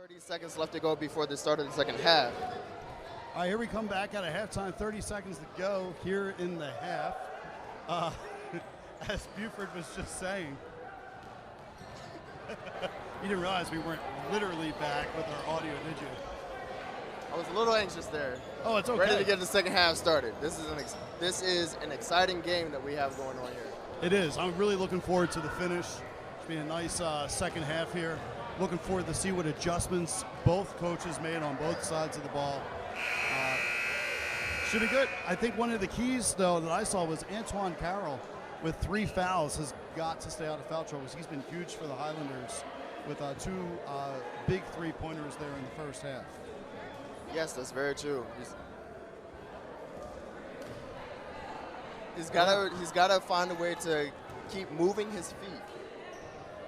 [SPEAKER 2] 30 seconds left to go before the start of the second half.
[SPEAKER 1] All right, here we come back at a halftime. 30 seconds to go here in the half. As Buford was just saying, you didn't realize we weren't literally back with our audio, did you?
[SPEAKER 2] I was a little anxious there.
[SPEAKER 1] Oh, it's okay.
[SPEAKER 2] Ready to get the second half started. This is an exciting game that we have going on here.
[SPEAKER 1] It is. I'm really looking forward to the finish. It's been a nice second half here. Looking forward to see what adjustments both coaches made on both sides of the ball. Should be good. I think one of the keys, though, that I saw was Antoine Carroll with 3 fouls has got to stay out of foul trouble. He's been huge for the Highlanders with 2 big 3-pointers there in the first half.
[SPEAKER 2] Yes, that's very true. He's got to find a way to keep moving his feet.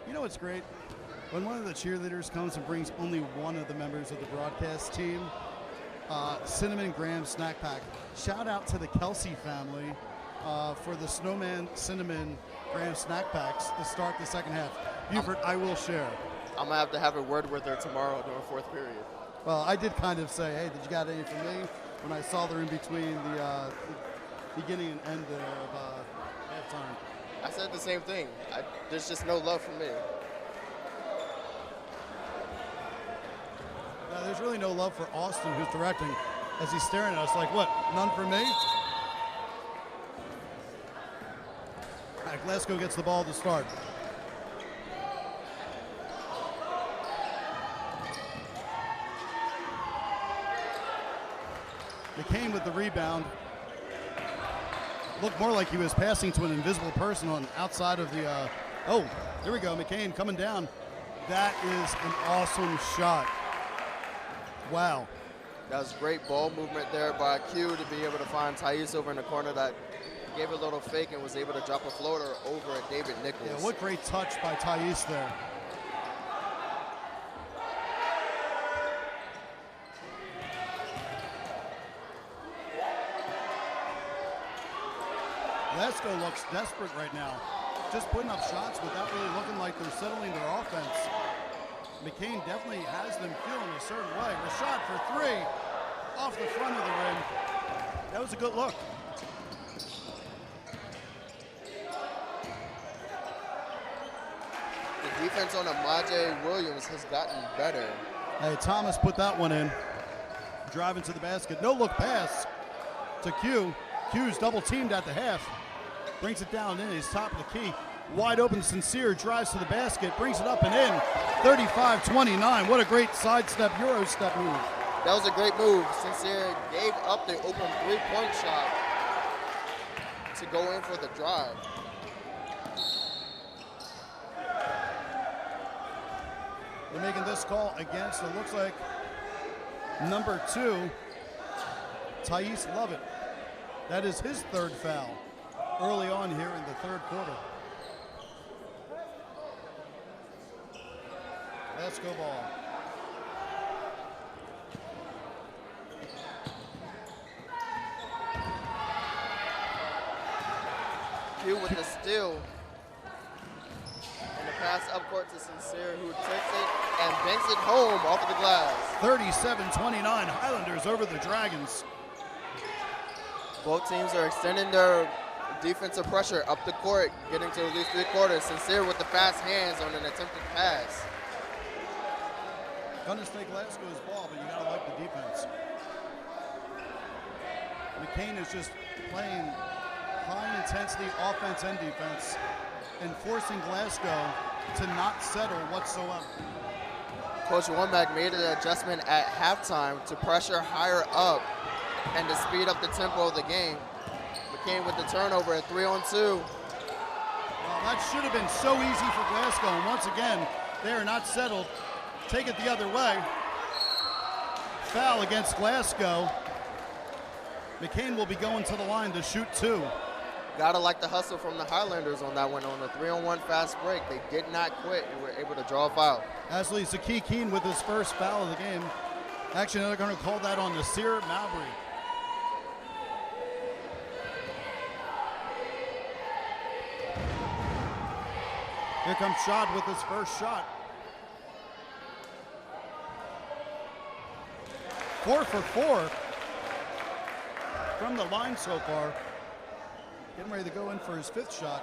[SPEAKER 1] You know what's great? When one of the cheerleaders comes and brings only one of the members of the broadcast team, Cinnamon Graham Snack Pack. Shout out to the Kelsey family for the Snowman Cinnamon Graham Snack Packs to start the second half. Buford, I will share.
[SPEAKER 2] I'm going to have a word with her tomorrow during fourth period.
[SPEAKER 1] Well, I did kind of say, hey, did you got any for me? When I saw her in between the beginning and end there of halftime.
[SPEAKER 2] I said the same thing. There's just no love for me.
[SPEAKER 1] There's really no love for Austin, who's directing, as he's staring at us like, what, none for me? All right, Glasgow gets the ball to start. McKean with the rebound. Looked more like he was passing to an invisible person on outside of the, oh, here we go, McKean coming down. That is an awesome shot. Wow.
[SPEAKER 2] That was great ball movement there by Q to be able to find Thais over in the corner that gave a little fake and was able to drop a floater over at David Nichols.
[SPEAKER 1] Yeah, what great touch by Thais there. Glasgow looks desperate right now. Just putting up shots without really looking like they're settling their offense. McKean definitely has them feeling a certain way. Rashad for 3 off the front of the rim. That was a good look.
[SPEAKER 2] The defense on Amaje Williams has gotten better.
[SPEAKER 1] Hey, Thomas put that one in. Driving to the basket. No look pass to Q. Q's double teamed at the half. Brings it down in. He's top of the key. Wide open, Sincere drives to the basket, brings it up and in. 35-29. What a great sidestep, Euro step move.
[SPEAKER 2] That was a great move. Sincere gave up the open 3-point shot to go in for the drive.
[SPEAKER 1] They're making this call against, it looks like, number 2, Thais Lovett. That is his 3rd foul early on here in the 3rd quarter. Let's go ball.
[SPEAKER 2] Q with the steal. And the pass up court to Sincere, who takes it and banks it home off of the glass.
[SPEAKER 1] 37-29, Highlanders over the Dragons.
[SPEAKER 2] Both teams are extending their defensive pressure up the court, getting to at least 3 quarters. Sincere with the fast hands on an attempted pass.
[SPEAKER 1] Gonna stay Glasgow's ball, but you gotta like the defense. McKean is just playing high intensity offense and defense and forcing Glasgow to not settle whatsoever.
[SPEAKER 2] Coach Womack made an adjustment at halftime to pressure higher up and to speed up the tempo of the game. McKean with the turnover at 3-on-2.
[SPEAKER 1] Well, that should have been so easy for Glasgow, and once again, they are not settled. Take it the other way. Foul against Glasgow. McKean will be going to the line to shoot 2.
[SPEAKER 2] Gotta like the hustle from the Highlanders on that one. On the 3-on-1 fast break, they did not quit and were able to draw a foul.
[SPEAKER 1] Ashley Zakee with his first foul of the game. Actually, they're going to call that on Nasir Mowbray. Here comes Shad with his first shot. 4 for 4 from the line so far. Getting ready to go in for his 5th shot.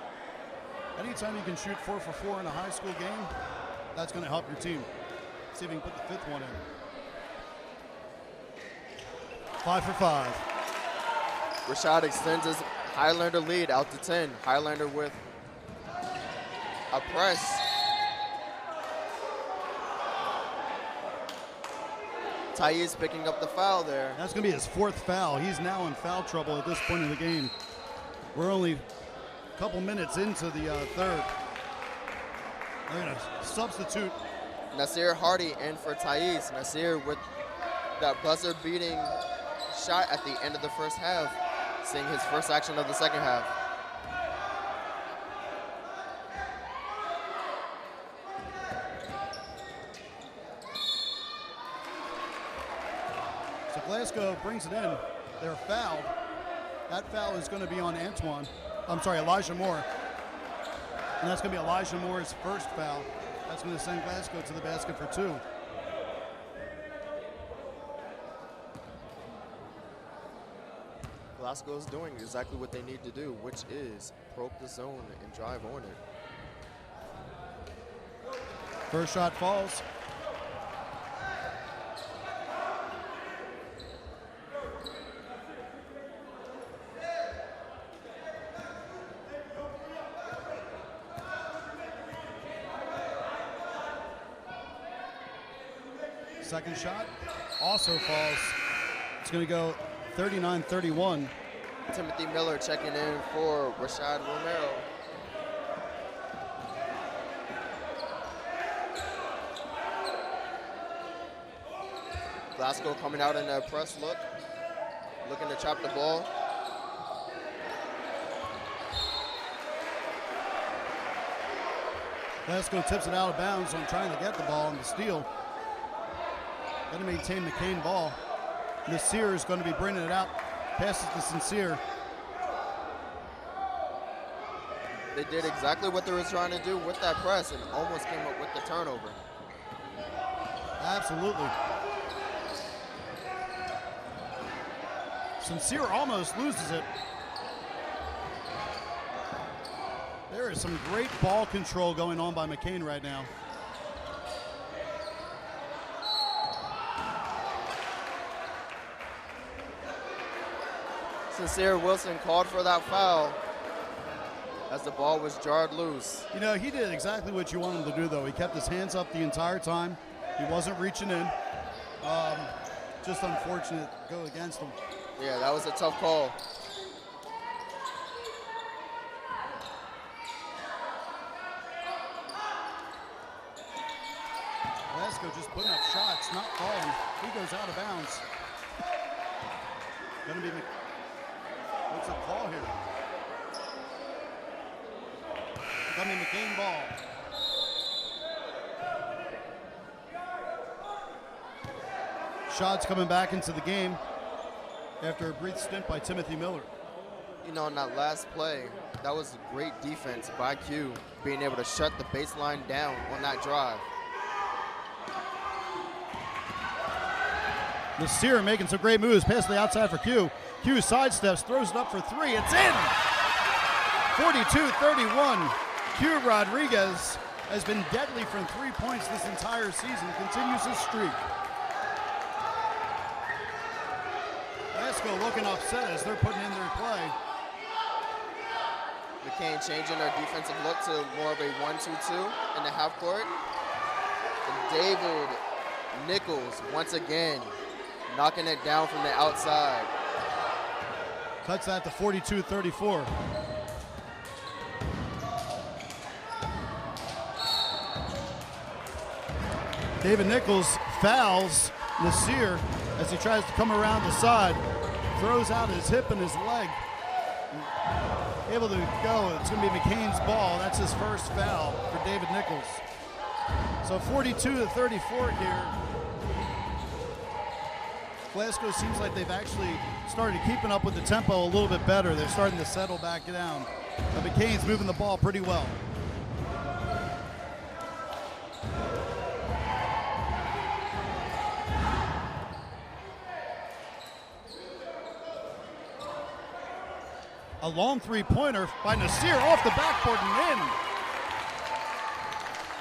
[SPEAKER 1] Anytime you can shoot 4 for 4 in a high school game, that's going to help your team. See if he can put the 5th one in. 5 for 5.
[SPEAKER 2] Rashad extends his Highlander lead out to 10. Highlander with a press. Thais picking up the foul there.
[SPEAKER 1] That's going to be his 4th foul. He's now in foul trouble at this point in the game. We're only a couple minutes into the 3rd. They're going to substitute
[SPEAKER 2] Nasir Hardy in for Thais. Nasir with that buzzer-beating shot at the end of the first half, seeing his first action of the second half.
[SPEAKER 1] So Glasgow brings it in. They're fouled. That foul is going to be on Elijah Moore. And that's going to be Elijah Moore's 1st foul. That's going to send Glasgow to the basket for 2.
[SPEAKER 2] Glasgow's doing exactly what they need to do, which is probe the zone and drive on it.
[SPEAKER 1] First shot falls. Second shot also falls. It's going to go 39-31.
[SPEAKER 2] Timothy Miller checking in for Rashad Romero. Glasgow coming out in a press look, looking to trap the ball.
[SPEAKER 1] Glasgow tips it out of bounds on trying to get the ball and the steal. Got to maintain McKean ball. Nasir is going to be bringing it out. Passes to Sincere.
[SPEAKER 2] They did exactly what they were trying to do with that press and almost came up with the turnover.
[SPEAKER 1] Absolutely. Sincere almost loses it. There is some great ball control going on by McKean right now.
[SPEAKER 2] Sincere Wilson called for that foul as the ball was jarred loose.
[SPEAKER 1] You know, he did exactly what you want him to do, though. He kept his hands up the entire time. He wasn't reaching in. Just unfortunate to go against him.
[SPEAKER 2] Yeah, that was a tough call.
[SPEAKER 1] Glasgow just putting up shots, not falling. He goes out of bounds. Gonna be what's the call here? Coming McKean ball. Shots coming back into the game after a brief stint by Timothy Miller.
[SPEAKER 2] You know, in that last play, that was great defense by Q, being able to shut the baseline down on that drive.
[SPEAKER 1] Nasir making some great moves, pass to the outside for Q. Q sidesteps, throws it up for 3. It's in! 42-31. Q Rodriguez has been deadly from 3 points this entire season, continues his streak. Glasgow looking upset as they're putting in their play.
[SPEAKER 2] McKean changing their defensive look to more of a 1-2-2 in the half court. And David Nichols, once again, knocking it down from the outside.
[SPEAKER 1] Cuts that to 42-34. David Nichols fouls Nasir as he tries to come around the side. Throws out his hip and his leg. Able to go. It's going to be McKean's ball. That's his first foul for David Nichols. So 42-34 here. Glasgow seems like they've actually started keeping up with the tempo a little bit better. They're starting to settle back down. But McKean's moving the ball pretty well. A long three-pointer by Nasir off the backboard and in.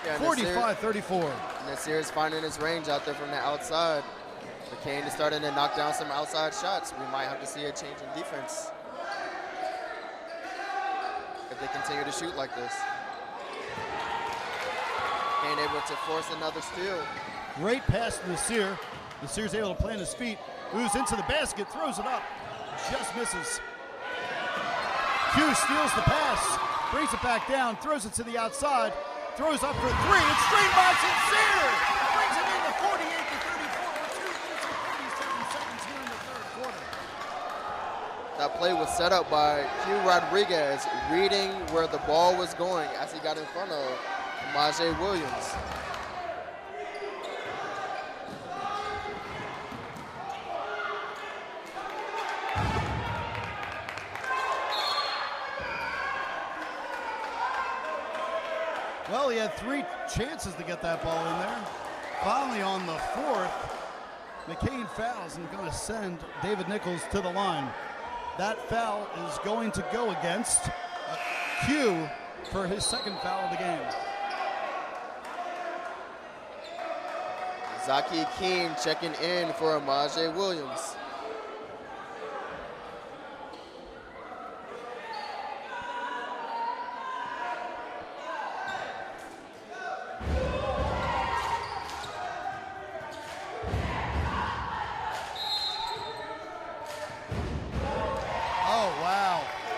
[SPEAKER 2] Yeah,
[SPEAKER 1] 45-34.
[SPEAKER 2] Nasir is finding his range out there from the outside. McKean is starting to knock down some outside shots. We might have to see a change in defense if they continue to shoot like this. Ain't able to force another steal.
[SPEAKER 1] Great pass to Nasir. Nasir's able to plant his feet, moves into the basket, throws it up, just misses. Q steals the pass, brings it back down, throws it to the outside, throws up for three. It's straight by Sincere. Brings it in to 48-34 with 2 minutes and 37 seconds here in the third quarter.
[SPEAKER 2] That play was set up by Q Rodriguez, reading where the ball was going as he got in front of Majay Williams.
[SPEAKER 1] Well, he had 3 chances to get that ball in there. Finally, on the 4th, McKean fouls and going to send David Nichols to the line. That foul is going to go against Q for his second foul of the game.
[SPEAKER 2] Zaki Keene checking in for Majay Williams.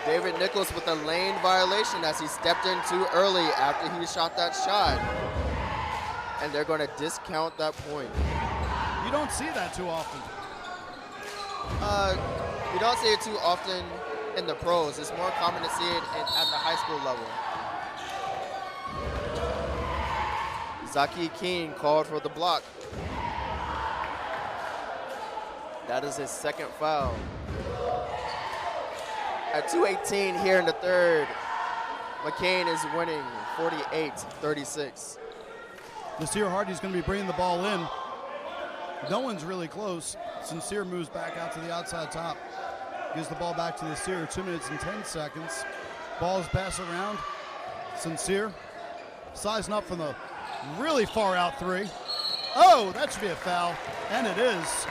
[SPEAKER 2] David Nichols with a lane violation as he stepped in too early after he shot that shot. And they're going to discount that point.
[SPEAKER 1] You don't see that too often.
[SPEAKER 2] You don't see it too often in the pros. It's more common to see it at the high school level. Zaki Keene called for the block. That is his second foul. At 2:18 here in the third, McKean is winning 48-36.
[SPEAKER 1] Nasir Hardy's going to be bringing the ball in. No one's really close. Sincere moves back out to the outside top. Gives the ball back to Nasir, 2 minutes and 10 seconds. Ball's passed around. Sincere sizing up from the really far out 3. Oh, that should be a foul, and it is.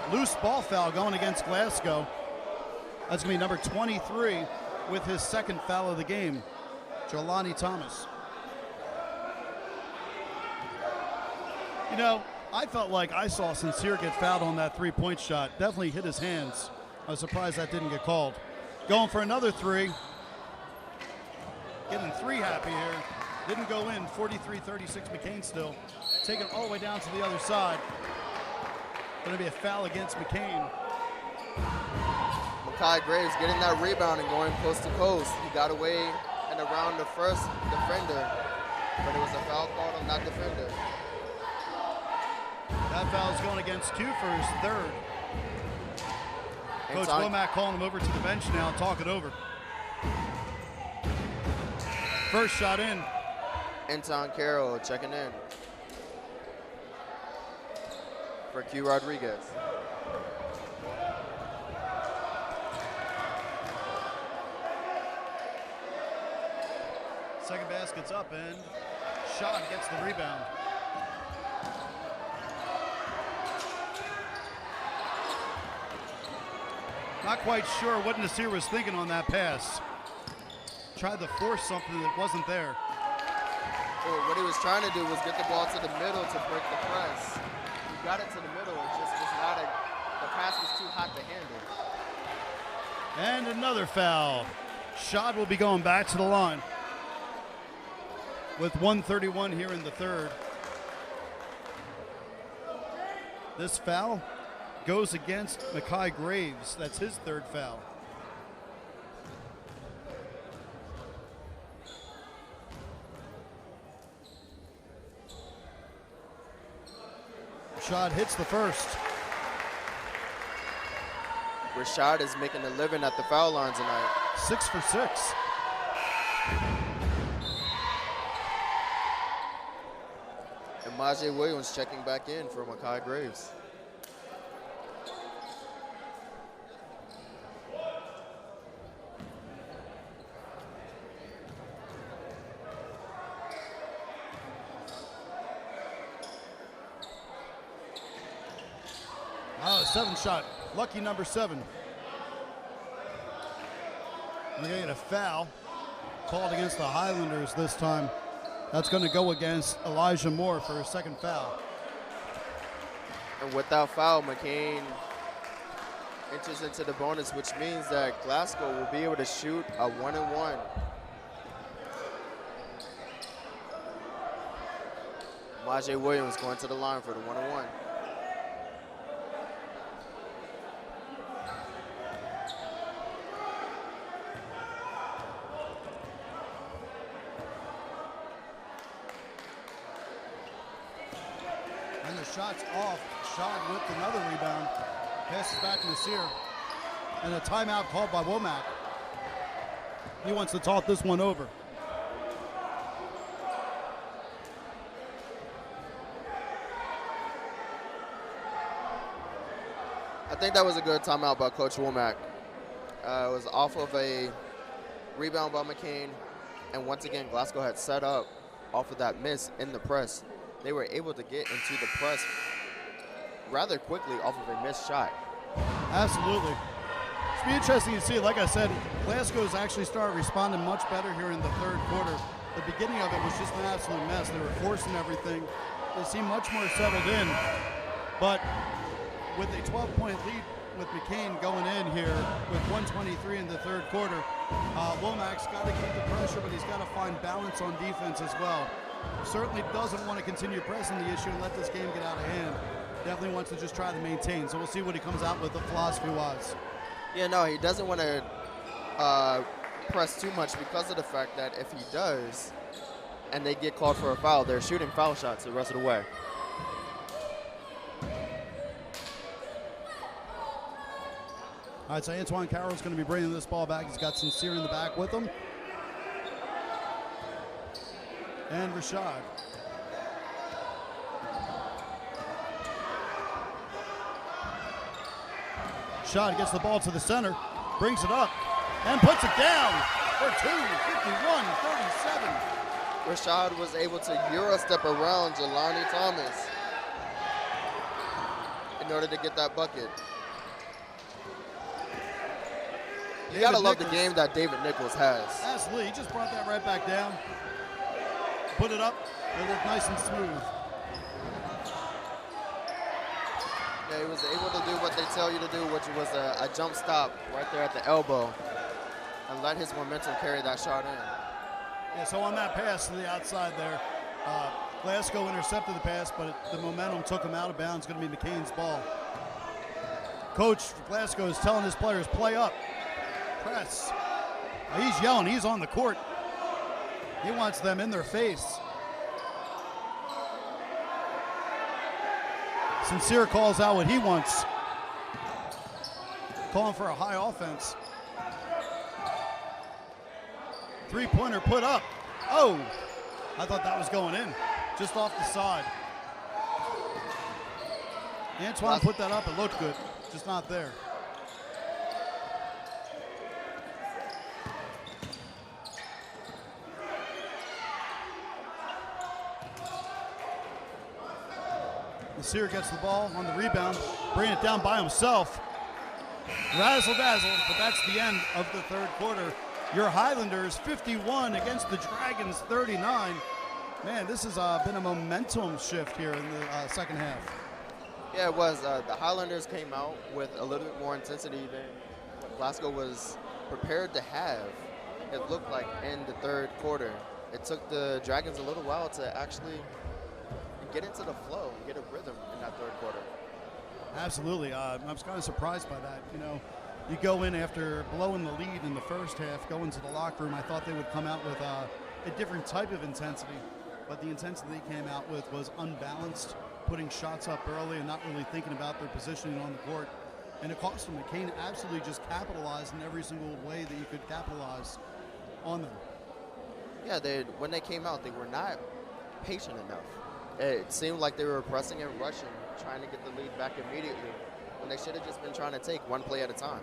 [SPEAKER 1] Loose ball foul going against Glasgow. That's going to be number 23 with his second foul of the game, Jelani Thomas. You know, I felt like I saw Sincere get fouled on that three-point shot. Definitely hit his hands. I was surprised that didn't get called. Going for another 3. Getting 3 happy here. Didn't go in. 43-36 McKean still. Taking it all the way down to the other side. Going to be a foul against McKean.
[SPEAKER 2] Makai Graves getting that rebound and going coast to coast. He got away and around the first defender, but it was a foul called on that defender.
[SPEAKER 1] That foul is going against Q for his third. Coach Womack calling him over to the bench now and talk it over. First shot in.
[SPEAKER 2] Anton Carroll checking in for Q Rodriguez.
[SPEAKER 1] Second basket's up and Shot gets the rebound. Not quite sure what Nasir was thinking on that pass. Tried to force something that wasn't there.
[SPEAKER 2] Well, what he was trying to do was get the ball to the middle to break the press. He got it to the middle, it just was not the pass was too hot to handle.
[SPEAKER 1] And another foul. Shot will be going back to the line with 1:31 here in the third. This foul goes against Makai Graves. That's his third foul. Rashad hits the first.
[SPEAKER 2] Rashad is making a living at the foul line tonight.
[SPEAKER 1] 6 for 6.
[SPEAKER 2] And Majay Williams checking back in for Makai Graves.
[SPEAKER 1] 7 shot. Lucky number 7. We're going to get a foul called against the Highlanders this time. That's going to go against Elijah Moore for a 2nd foul.
[SPEAKER 2] And with that foul, McKean enters into the bonus, which means that Glasgow will be able to shoot a 1-and-1. Majay Williams going to the line for the 1-and-1.
[SPEAKER 1] And the shot's off. Shot with another rebound. Passes back to Nasir. And a timeout called by Womack. He wants to talk this one over.
[SPEAKER 2] I think that was a good timeout by Coach Womack. It was off of a rebound by McKean. And once again, Glasgow had set up off of that miss in the press. They were able to get into the press rather quickly off of a missed shot.
[SPEAKER 1] Absolutely. It's be interesting to see. Like I said, Glasgow's actually started responding much better here in the 3rd quarter. The beginning of it was just an absolute mess. They were forcing everything. They seemed much more settled in. But with a 12-point lead with McKean going in here with 1:23 in the 3rd quarter, Womack's got to keep the pressure, but he's got to find balance on defense as well. Certainly doesn't want to continue pressing the issue and let this game get out of hand. Definitely wants to just try to maintain. So we'll see what he comes out with the philosophy-wise.
[SPEAKER 2] Yeah, no, he doesn't want to press too much because of the fact that if he does and they get called for a foul, they're shooting foul shots the rest of the way.
[SPEAKER 1] All right, so Antoine Carroll's going to be bringing this ball back. He's got Sincere in the back with him. And Rashad. Rashad gets the ball to the center, brings it up, and puts it down for 2, 51-37.
[SPEAKER 2] Rashad was able to Euro step around Jelani Thomas in order to get that bucket. You gotta love the game that David Nichols has.
[SPEAKER 1] Absolutely, he just brought that right back down, put it up, it looked nice and smooth.
[SPEAKER 2] Yeah, he was able to do what they tell you to do, which was a jump stop right there at the elbow and let his momentum carry that shot in.
[SPEAKER 1] Yeah, so on that pass to the outside there, Glasgow intercepted the pass, but the momentum took him out of bounds. It's going to be McKean's ball. Coach Glasgow is telling his players, play up, press. He's yelling, he's on the court. He wants them in their face. Sincere calls out what he wants. Calling for a high offense. 3-pointer put up. Oh, I thought that was going in. Just off the side. Antoine put that up. It looked good. Just not there. Nasir gets the ball on the rebound, bringing it down by himself. Razzle-dazzle, but that's the end of the 3rd quarter. Your Highlanders 51 against the Dragons 39. Man, this has been a momentum shift here in the 2nd half.
[SPEAKER 2] Yeah, it was. The Highlanders came out with a little bit more intensity than what Glasgow was prepared to have, it looked like, in the 3rd quarter. It took the Dragons a little while to actually get into the flow, get a rhythm in that 3rd quarter.
[SPEAKER 1] Absolutely. I was kind of surprised by that. You know, you go in after blowing the lead in the 1st half, go into the locker room. I thought they would come out with a different type of intensity, but the intensity they came out with was unbalanced, putting shots up early and not really thinking about their positioning on the court. And it cost them. McKean absolutely just capitalized in every single way that you could capitalize on them.
[SPEAKER 2] Yeah, when they came out, they were not patient enough. It seemed like they were pressing and rushing, trying to get the lead back immediately, when they should have just been trying to take one play at a time.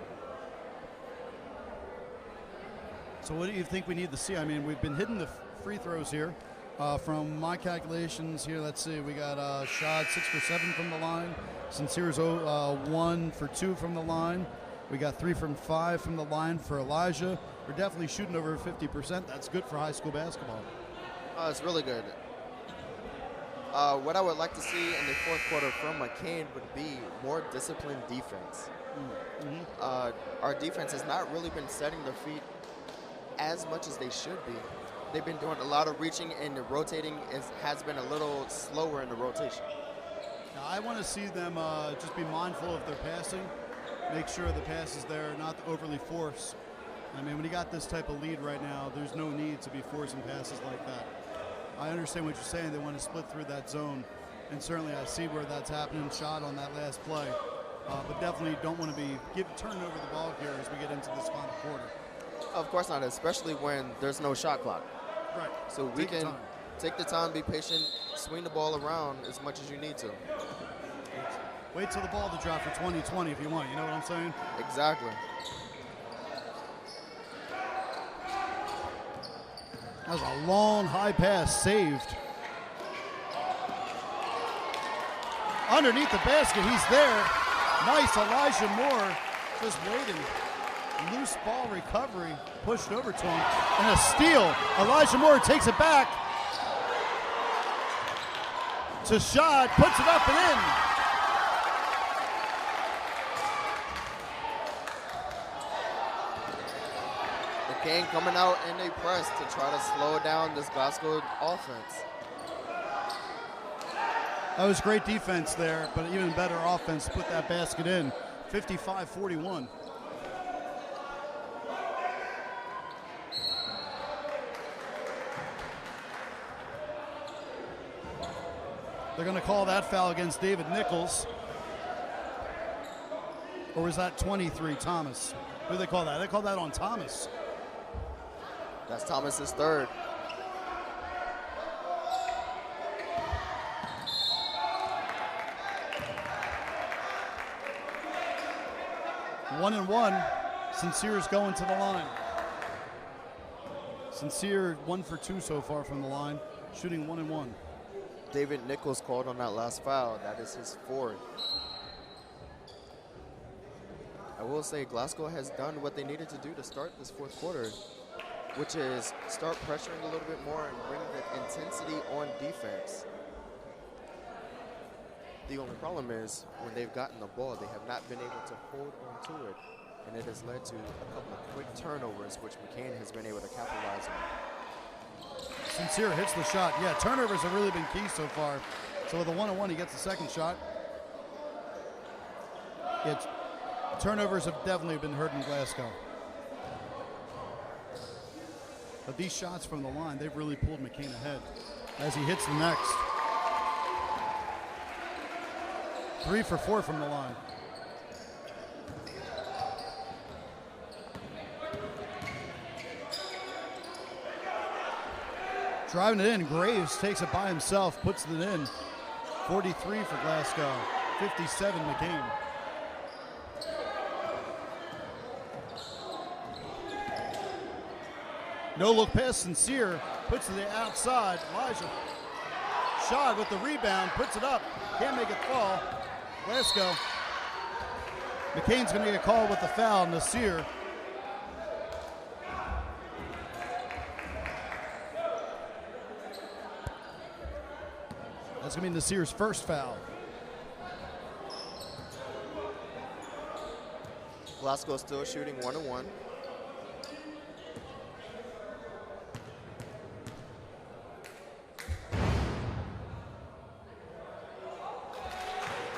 [SPEAKER 1] So what do you think we need to see? I mean, we've been hitting the free throws here. From my calculations here, let's see, we got Shad 6 for 7 from the line. Sincere's 1 for 2 from the line. We got 3 from 5 from the line for Elijah. We're definitely shooting over 50%. That's good for high school basketball.
[SPEAKER 2] It's really good. What I would like to see in the fourth quarter from McKean would be more disciplined defense. Our defense has not really been setting their feet as much as they should be. They've been doing a lot of reaching, and the rotating has been a little slower in the rotation.
[SPEAKER 1] Now, I want to see them just be mindful of their passing, make sure the pass is there, not overly force. I mean, when you got this type of lead right now, there's no need to be forcing passes like that. I understand what you're saying. They want to split through that zone, and certainly I see where that's happening. Shot on that last play, but definitely don't want to be turning over the ball here as we get into this final quarter.
[SPEAKER 2] Of course not, especially when there's no shot clock.
[SPEAKER 1] Right.
[SPEAKER 2] So we can take the time, be patient, swing the ball around as much as you need to.
[SPEAKER 1] Wait till the ball to drop for 20-20 if you want. You know what I'm saying?
[SPEAKER 2] Exactly.
[SPEAKER 1] That was a long high pass saved. Underneath the basket, he's there. Nice Elijah Moore just waiting. Loose ball recovery, pushed over to him, and a steal. Elijah Moore takes it back to Shad, puts it up and in.
[SPEAKER 2] McKean coming out in a press to try to slow down this Glasgow offense.
[SPEAKER 1] That was great defense there, but even better offense to put that basket in. 55-41. They're going to call that foul against David Nichols. Or was that 23, Thomas? Who do they call that? They call that on Thomas.
[SPEAKER 2] That's Thomas's third.
[SPEAKER 1] One and one. Sincere's going to the line. Sincere 1 for 2 so far from the line, shooting 1 and 1.
[SPEAKER 2] David Nichols called on that last foul. That is his fourth. I will say Glasgow has done what they needed to do to start this fourth quarter, which is start pressuring a little bit more and bring the intensity on defense. The only problem is when they've gotten the ball, they have not been able to hold on to it, and it has led to a couple of quick turnovers, which McKean has been able to capitalize on.
[SPEAKER 1] Sincere hits the shot. Yeah, turnovers have really been key so far. So with a 1-on-1, he gets the second shot. Turnovers have definitely been hurting Glasgow. But these shots from the line, they've really pulled McKean ahead as he hits the next. 3 for 4 from the line. Driving it in, Graves takes it by himself, puts it in. 43 for Glasgow, 57 McKean. No look pass, Sincere, puts it to the outside. Elijah Shad with the rebound, puts it up, can't make it fall. Glasgow. McKean's gonna get a call with the foul, Nasir. That's going to be Nasir's first foul.
[SPEAKER 2] Glasgow still shooting 1-1.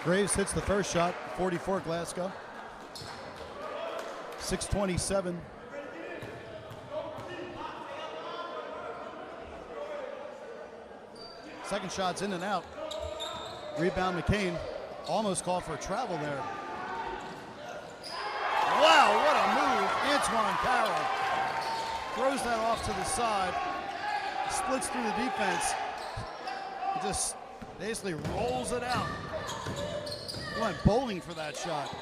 [SPEAKER 1] Graves hits the first shot, 44 Glasgow. 6:27. Second shot's in and out. Rebound McKean. Almost called for a travel there. Wow, what a move. Antoine Carroll throws that off to the side. Splits through the defense. Just basically rolls it out. Went bowling for that shot.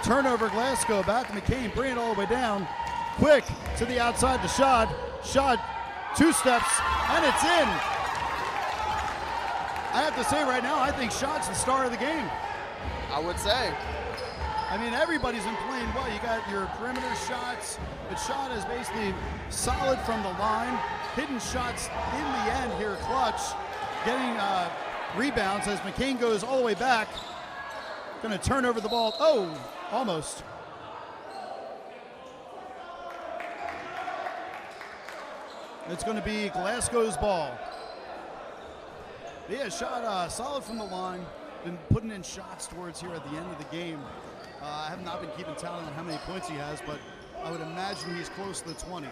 [SPEAKER 1] Turnover Glasgow, back to McKean, bring it all the way down. Quick to the outside to Shad. Shot, 2 steps, and it's in. I have to say right now, I think Shot's the star of the game.
[SPEAKER 2] I would say.
[SPEAKER 1] I mean, everybody's been playing well. You got your perimeter shots, but Shot is basically solid from the line. Hidden shots in the end here, clutch. Getting rebounds as McKean goes all the way back. Going to turn over the ball. Oh, almost. It's going to be Glasgow's ball. Yeah, Shot solid from the line. Been putting in shots towards here at the end of the game. I have not been keeping tally on how many points he has, but I would imagine he's close to the 20.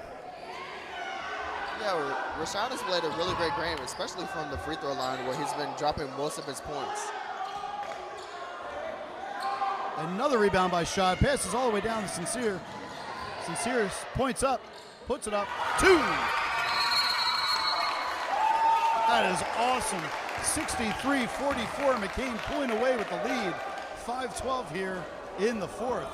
[SPEAKER 2] Yeah, Rashad has played a really great game, especially from the free throw line where he's been dropping most of his points.
[SPEAKER 1] Another rebound by Shot. Passes all the way down to Sincere. Sincere points up, puts it up. 2. That is awesome. 63-44. McKean pulling away with the lead. 5-12 here in the 4th.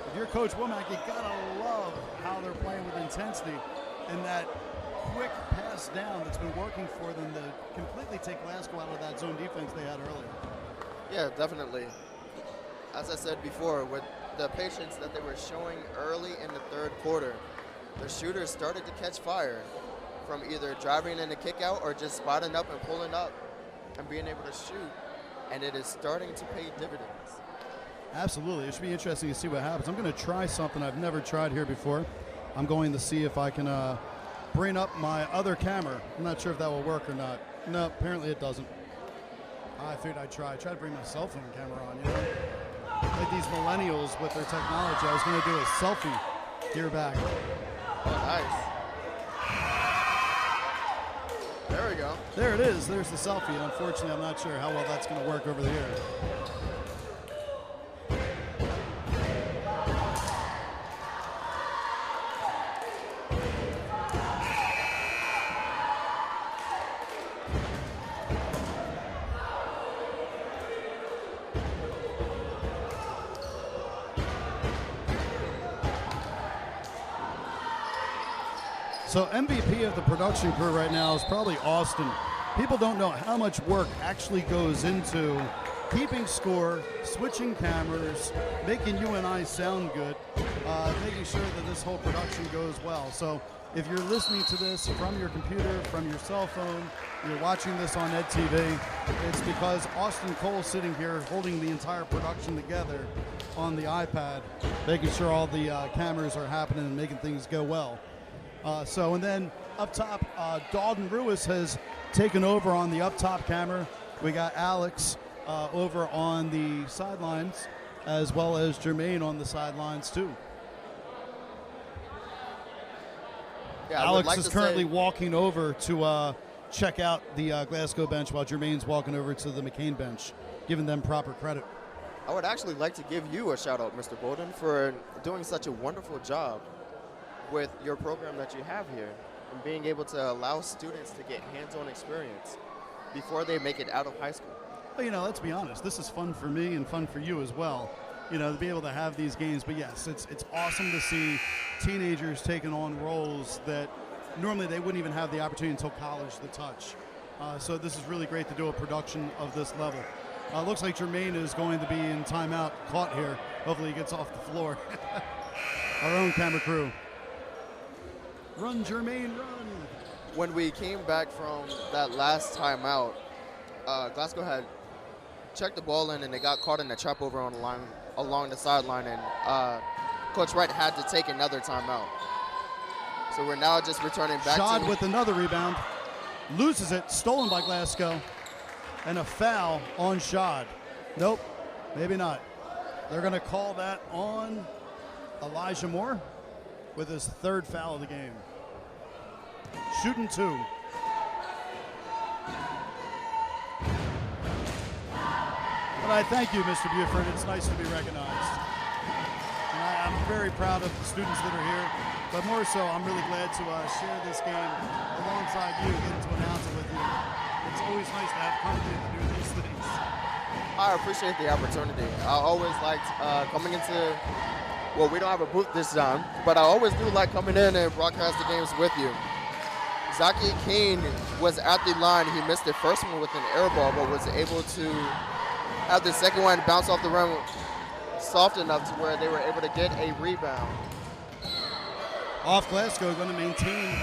[SPEAKER 1] If you're Coach Womack, you gotta love how they're playing with intensity and that quick pass down that's been working for them to completely take Glasgow out of that zone defense they had earlier.
[SPEAKER 2] Yeah, definitely. As I said before, with the patience that they were showing early in the 3rd quarter, the shooters started to catch fire from either driving in a kick out or just spotting up and pulling up and being able to shoot. And it is starting to pay dividends.
[SPEAKER 1] Absolutely. It should be interesting to see what happens. I'm going to try something I've never tried here before. I'm going to see if I can bring up my other camera. I'm not sure if that will work or not. No, apparently it doesn't. I figured I'd try. I tried to bring my cell phone camera on, you know? Like these millennials with their technology. I was going to do a selfie here back.
[SPEAKER 2] Oh, nice. There we go.
[SPEAKER 1] There it is. There's the selfie. Unfortunately, I'm not sure how well that's going to work over here. So MVP of the production crew right now is probably Austin. People don't know how much work actually goes into keeping score, switching cameras, making you and I sound good, making sure that this whole production goes well. So if you're listening to this from your computer, from your cell phone, you're watching this on Ed TV, it's because Austin Cole's sitting here holding the entire production together on the iPad, making sure all the cameras are happening and making things go well. And then up top, Dalton Ruiz has taken over on the up top camera. We got Alex over on the sidelines, as well as Jermaine on the sidelines too.
[SPEAKER 2] Yeah,
[SPEAKER 1] Alex is currently walking over to check out the Glasgow bench while Jermaine's walking over to the McKean bench, giving them proper credit.
[SPEAKER 2] I would actually like to give you a shout out, Mr. Bolden, for doing such a wonderful job with your program that you have here and being able to allow students to get hands-on experience before they make it out of high school.
[SPEAKER 1] Well, you know, let's be honest. This is fun for me and fun for you as well, you know, to be able to have these games. But yes, it's awesome to see teenagers taking on roles that normally they wouldn't even have the opportunity until college to touch. So this is really great to do a production of this level. Looks like Jermaine is going to be in timeout, caught here. Hopefully he gets off the floor. Our own camera crew. Run, Jermaine, run.
[SPEAKER 2] When we came back from that last timeout, Glasgow had checked the ball in and they got caught in a trap over on the line, along the sideline, and Coach Wright had to take another timeout. So we're now just returning back
[SPEAKER 1] Shad
[SPEAKER 2] to...
[SPEAKER 1] with another rebound. Loses it, stolen by Glasgow. And a foul on Shad. Nope, maybe not. They're going to call that on Elijah Moore with his 3rd foul of the game. Shooting 2. But I thank you, Mr. Buford. It's nice to be recognized. And I'm very proud of the students that are here. But more so, I'm really glad to share this game alongside you, getting to announce it with you. It's always nice to have company to do these things.
[SPEAKER 2] I appreciate the opportunity. I always liked coming into Well, we don't have a booth this time, but I always do like coming in and broadcast the games with you. Zaki Kane was at the line. He missed the first one with an air ball, but was able to have the second one bounce off the rim soft enough to where they were able to get a rebound.
[SPEAKER 1] Off Glasgow, going to maintain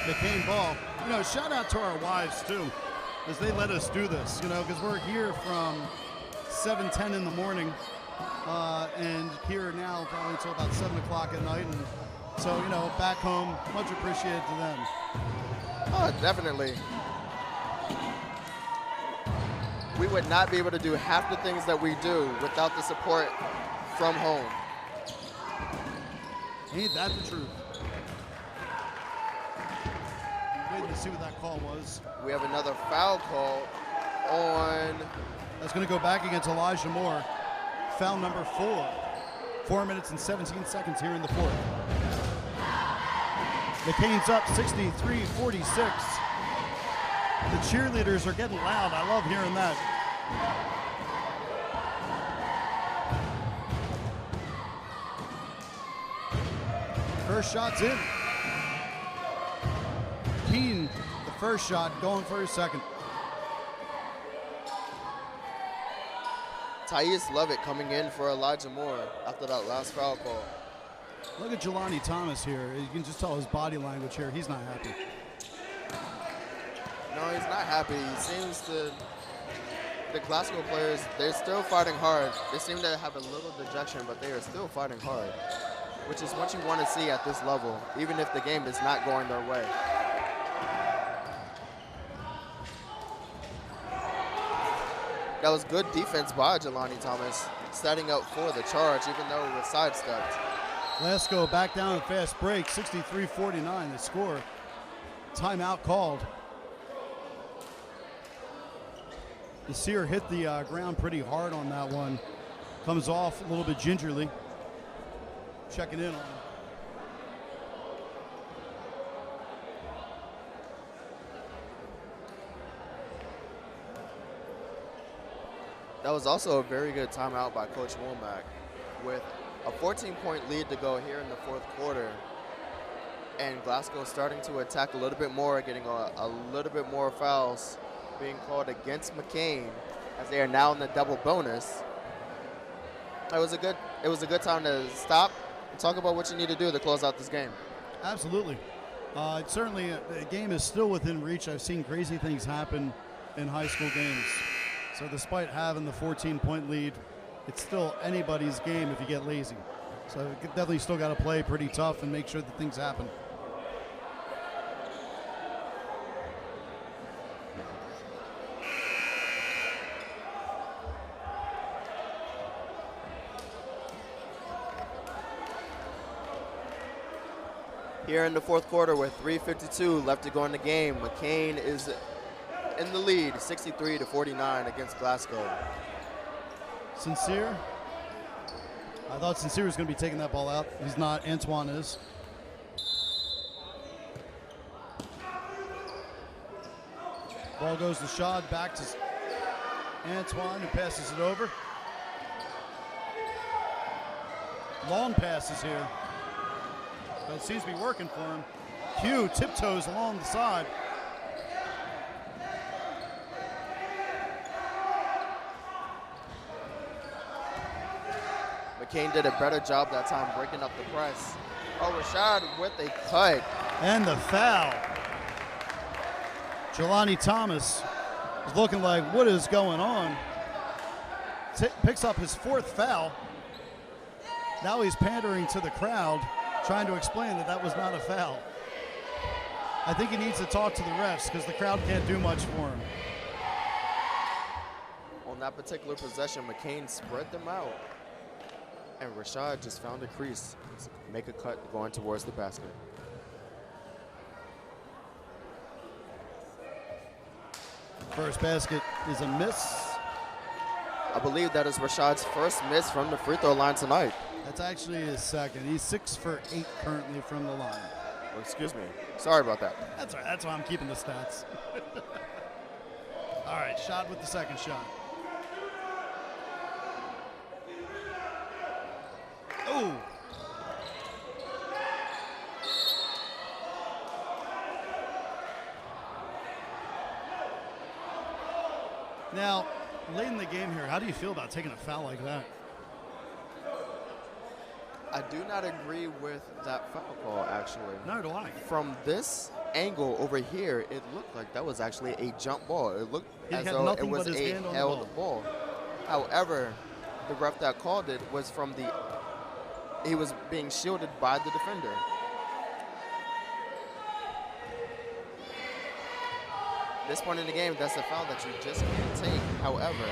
[SPEAKER 1] McKean ball. You know, shout out to our wives too, as they let us do this. You know, because we're here from 7:10 in the morning, and here now probably until about 7 o'clock at night. And so, you know, back home, much appreciated to them.
[SPEAKER 2] Oh, definitely. We would not be able to do half the things that we do without the support from home.
[SPEAKER 1] Ain't that the truth? Waiting to see what that call was.
[SPEAKER 2] We have another foul call on.
[SPEAKER 1] That's going to go back against Elijah Moore. Foul number 4. 4 minutes and 17 seconds here in the fourth. McKean's up 63-46. The cheerleaders are getting loud. I love hearing that. First shot's in. Keane, the first shot, going for his second.
[SPEAKER 2] Thais Levitt coming in for Elijah Moore after that last foul call.
[SPEAKER 1] Look at Jelani Thomas here. You can just tell his body language here. He's not happy.
[SPEAKER 2] No, he's not happy. He seems to. The Glasgow players, they're still fighting hard. They seem to have a little dejection, but they are still fighting hard, which is what you want to see at this level, even if the game is not going their way. That was good defense by Jelani Thomas, setting up for the charge, even though it was sidestepped.
[SPEAKER 1] Glasgow back down in fast break, 63-49 the score. Timeout called. Nasir hit the ground pretty hard on that one. Comes off a little bit gingerly. Checking in on him.
[SPEAKER 2] That was also a very good timeout by Coach Womack, with a 14-point lead to go here in the fourth quarter. And Glasgow starting to attack a little bit more, getting a little bit more fouls being called against McKean, as they are now in the double bonus. It was a good time to stop and talk about what you need to do to close out this game.
[SPEAKER 1] Absolutely. Certainly, the game is still within reach. I've seen crazy things happen in high school games. So despite having the 14-point lead, it's still anybody's game if you get lazy. So you definitely still got to play pretty tough and make sure that things happen.
[SPEAKER 2] Here in the fourth quarter with 3:52 left to go in the game, McKean is in the lead, 63-49 against Glasgow.
[SPEAKER 1] Sincere. I thought Sincere was going to be taking that ball out. He's not. Antoine is. Ball goes to Shad, back to Antoine, who passes it over. Long passes here. But it seems to be working for him. Hugh tiptoes along the side.
[SPEAKER 2] McKean did a better job that time breaking up the press. Oh, Rashad with a cut.
[SPEAKER 1] And the foul. Jelani Thomas is looking like, what is going on? Picks up his fourth foul. Now he's pandering to the crowd, trying to explain that that was not a foul. I think he needs to talk to the refs because the crowd can't do much for him.
[SPEAKER 2] On that particular possession, McKean spread them out. And Rashad just found a crease to make a cut going towards the basket.
[SPEAKER 1] First basket is a miss.
[SPEAKER 2] I believe that is Rashad's first miss from the free throw line tonight.
[SPEAKER 1] That's actually his second. He's 6 for 8 currently from the line.
[SPEAKER 2] Oh, excuse me. Sorry about that.
[SPEAKER 1] That's all right. That's why I'm keeping the stats. All right, Shad with the second shot. Oh, Now, late in the game here, how do you feel about taking a foul like that?
[SPEAKER 2] I do not agree with that foul call, actually.
[SPEAKER 1] Neither do I.
[SPEAKER 2] From this angle over here, it looked like that was actually a jump ball. It looked as though it was a held ball. However, the ref that called it was from he was being shielded by the defender. This point in the game, that's a foul that you just can't take. However,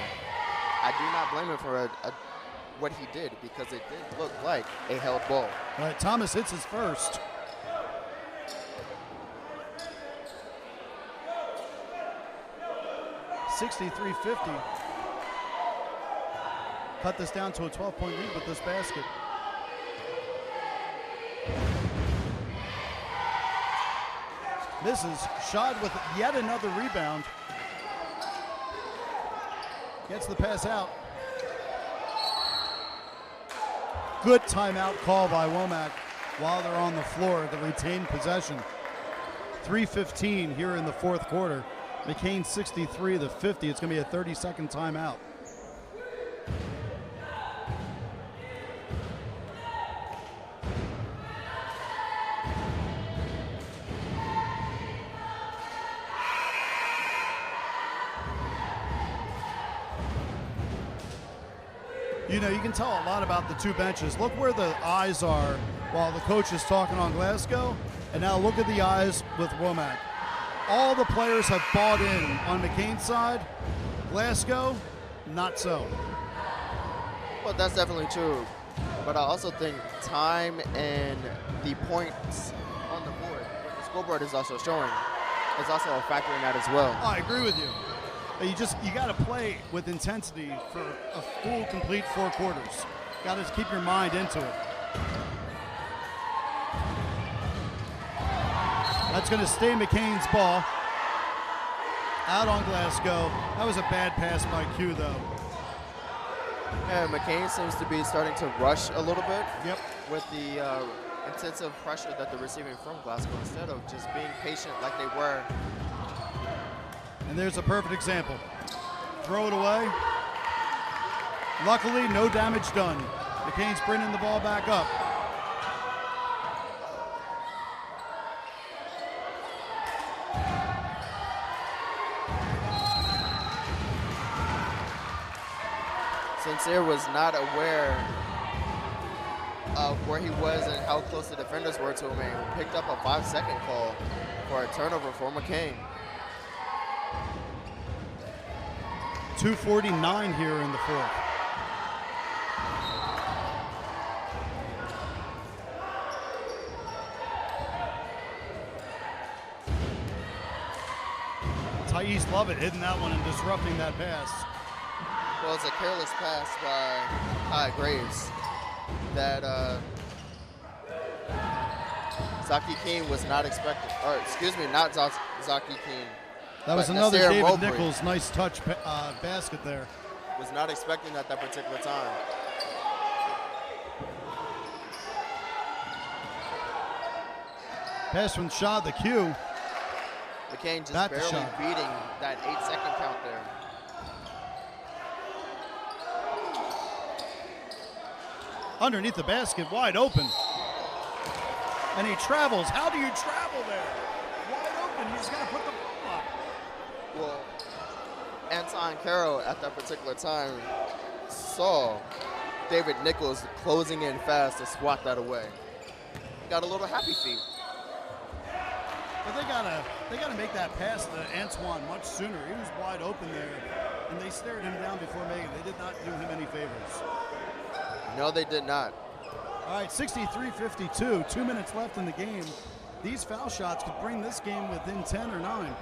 [SPEAKER 2] I do not blame him for what he did, because it did look like a held ball.
[SPEAKER 1] All right, Thomas hits his first. $63.50. Cut this down to a 12-point lead with this basket. Misses. Shad with yet another rebound. Gets the pass out. Good timeout call by Womack while they're on the floor to retain possession. 3:15 here in the fourth quarter. McKean 63 to 50. It's going to be a 30-second timeout. You know, you can tell a lot about the two benches. Look where the eyes are while the coach is talking on Glasgow, and now look at the eyes with Womack. All the players have bought in on McKean's side. Glasgow, not so.
[SPEAKER 2] Well, that's definitely true. But I also think time and the points on the board, what the scoreboard is also showing, is also a factor in that as well.
[SPEAKER 1] Oh, I agree with you. You got to play with intensity for a full, complete 4 quarters. Got to keep your mind into it. That's going to stay McKean's ball. Out on Glasgow. That was a bad pass by Q, though.
[SPEAKER 2] Yeah, McKean seems to be starting to rush a little bit.
[SPEAKER 1] Yep.
[SPEAKER 2] With the intensive pressure that they're receiving from Glasgow, instead of just being patient like they were.
[SPEAKER 1] And there's a perfect example. Throw it away. Luckily, no damage done. McKean's bringing the ball back up.
[SPEAKER 2] Sincere was not aware of where he was and how close the defenders were to him, and picked up a 5-second call for a turnover for McKean.
[SPEAKER 1] 2:49 here in the fourth. Thais Lovett hitting that one and disrupting that pass.
[SPEAKER 2] Well, it's a careless pass by Graves that Zaki Keene was not expecting. Or, excuse me, not Zaki Keene.
[SPEAKER 1] That was another David Nichols nice touch basket there.
[SPEAKER 2] Was not expecting that particular time.
[SPEAKER 1] Pass from Shad, the Q.
[SPEAKER 2] McKean just barely beating that 8-second count there.
[SPEAKER 1] Underneath the basket, wide open. And he travels. How do you travel there? Wide open, you just got to put the ball up.
[SPEAKER 2] Well, Anton Carroll at that particular time saw David Nichols closing in fast to swat that away. Got a little happy feet.
[SPEAKER 1] But they gotta make that pass to Antoine much sooner. He was wide open there, and they stared him down before making it. They did not do him any favors.
[SPEAKER 2] No, they did not.
[SPEAKER 1] All right, 63-52, 2 minutes left in the game. These foul shots could bring this game within 10 or 9.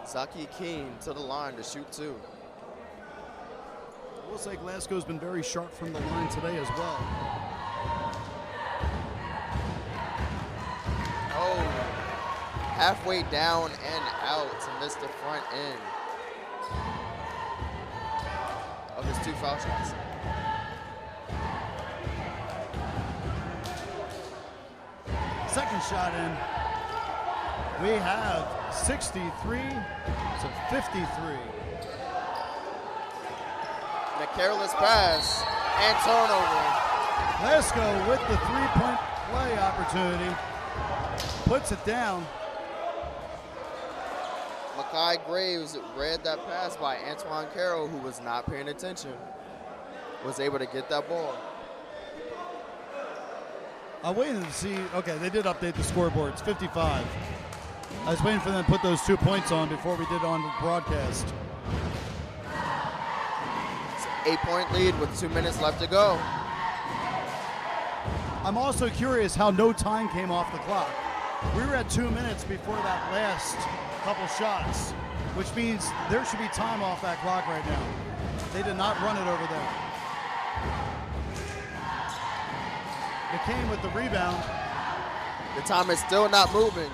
[SPEAKER 2] Zaki Keene to the line to shoot 2.
[SPEAKER 1] I will say Glasgow's been very sharp from the line today as well.
[SPEAKER 2] Oh, halfway down and out to miss the front end of his 2 foul shots.
[SPEAKER 1] Second shot in. We have 63 to 53.
[SPEAKER 2] And a careless pass and turnover.
[SPEAKER 1] Glasgow with the three-point play opportunity. Puts it down.
[SPEAKER 2] Makai Graves read that pass by Antoine Carroll, who was not paying attention. Was able to get that ball.
[SPEAKER 1] I waited to see. Okay, they did update the scoreboard. It's 55. I was waiting for them to put those 2 points on before we did on the broadcast.
[SPEAKER 2] It's an 8-point lead with 2 minutes left to go.
[SPEAKER 1] I'm also curious how no time came off the clock. We were at 2 minutes before that last couple shots, which means there should be time off that clock right now. They did not run it over there. McKean with the rebound.
[SPEAKER 2] The time is still not moving.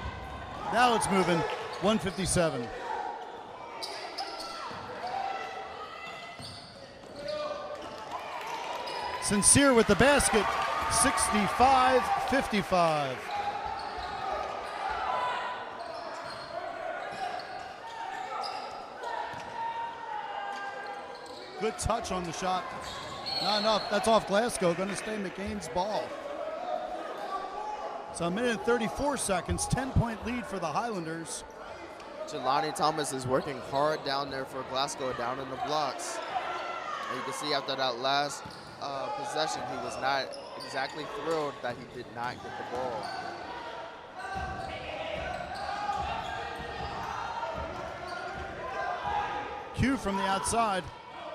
[SPEAKER 1] Now it's moving. 157. Sincere with the basket. 65-55. Good touch on the shot. Not enough. That's off Glasgow. Going to stay McKean's ball. So 1 minute and 34 seconds. 10-point lead for the Highlanders.
[SPEAKER 2] Jelani Thomas is working hard down there for Glasgow, down in the blocks. And you can see after that last possession, he was not exactly thrilled that he did not get the ball.
[SPEAKER 1] Q from the outside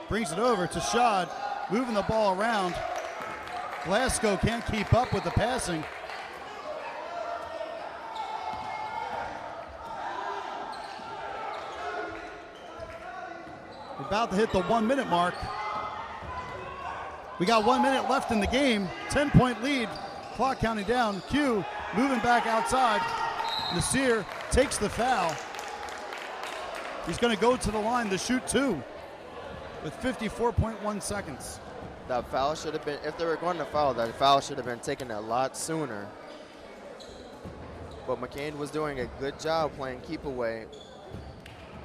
[SPEAKER 1] brings it over to Shad, moving the ball around. Glasgow can't keep up with the passing. About to hit the 1 minute mark. We got 1 minute left in the game. 10-point lead. Clock counting down. Q moving back outside. Nasir takes the foul. He's going to go to the line to shoot two with 54.1 seconds.
[SPEAKER 2] That foul should have been, if they were going to foul, that foul should have been taken a lot sooner. But McKean was doing a good job playing keep away,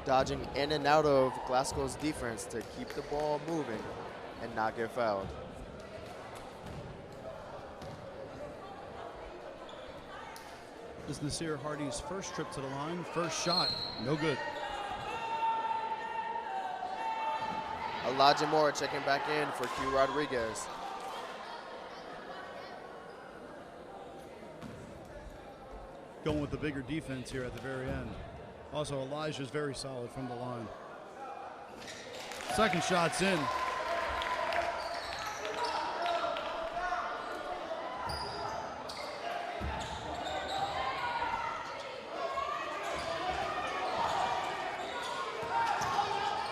[SPEAKER 2] dodging in and out of Glasgow's defense to keep the ball moving and not get fouled.
[SPEAKER 1] This is Nasir Hardy's first trip to the line. First shot, no good.
[SPEAKER 2] Elijah Moore checking back in for Q Rodriguez.
[SPEAKER 1] Going with the bigger defense here at the very end. Also, Elijah's very solid from the line. Second shot's in.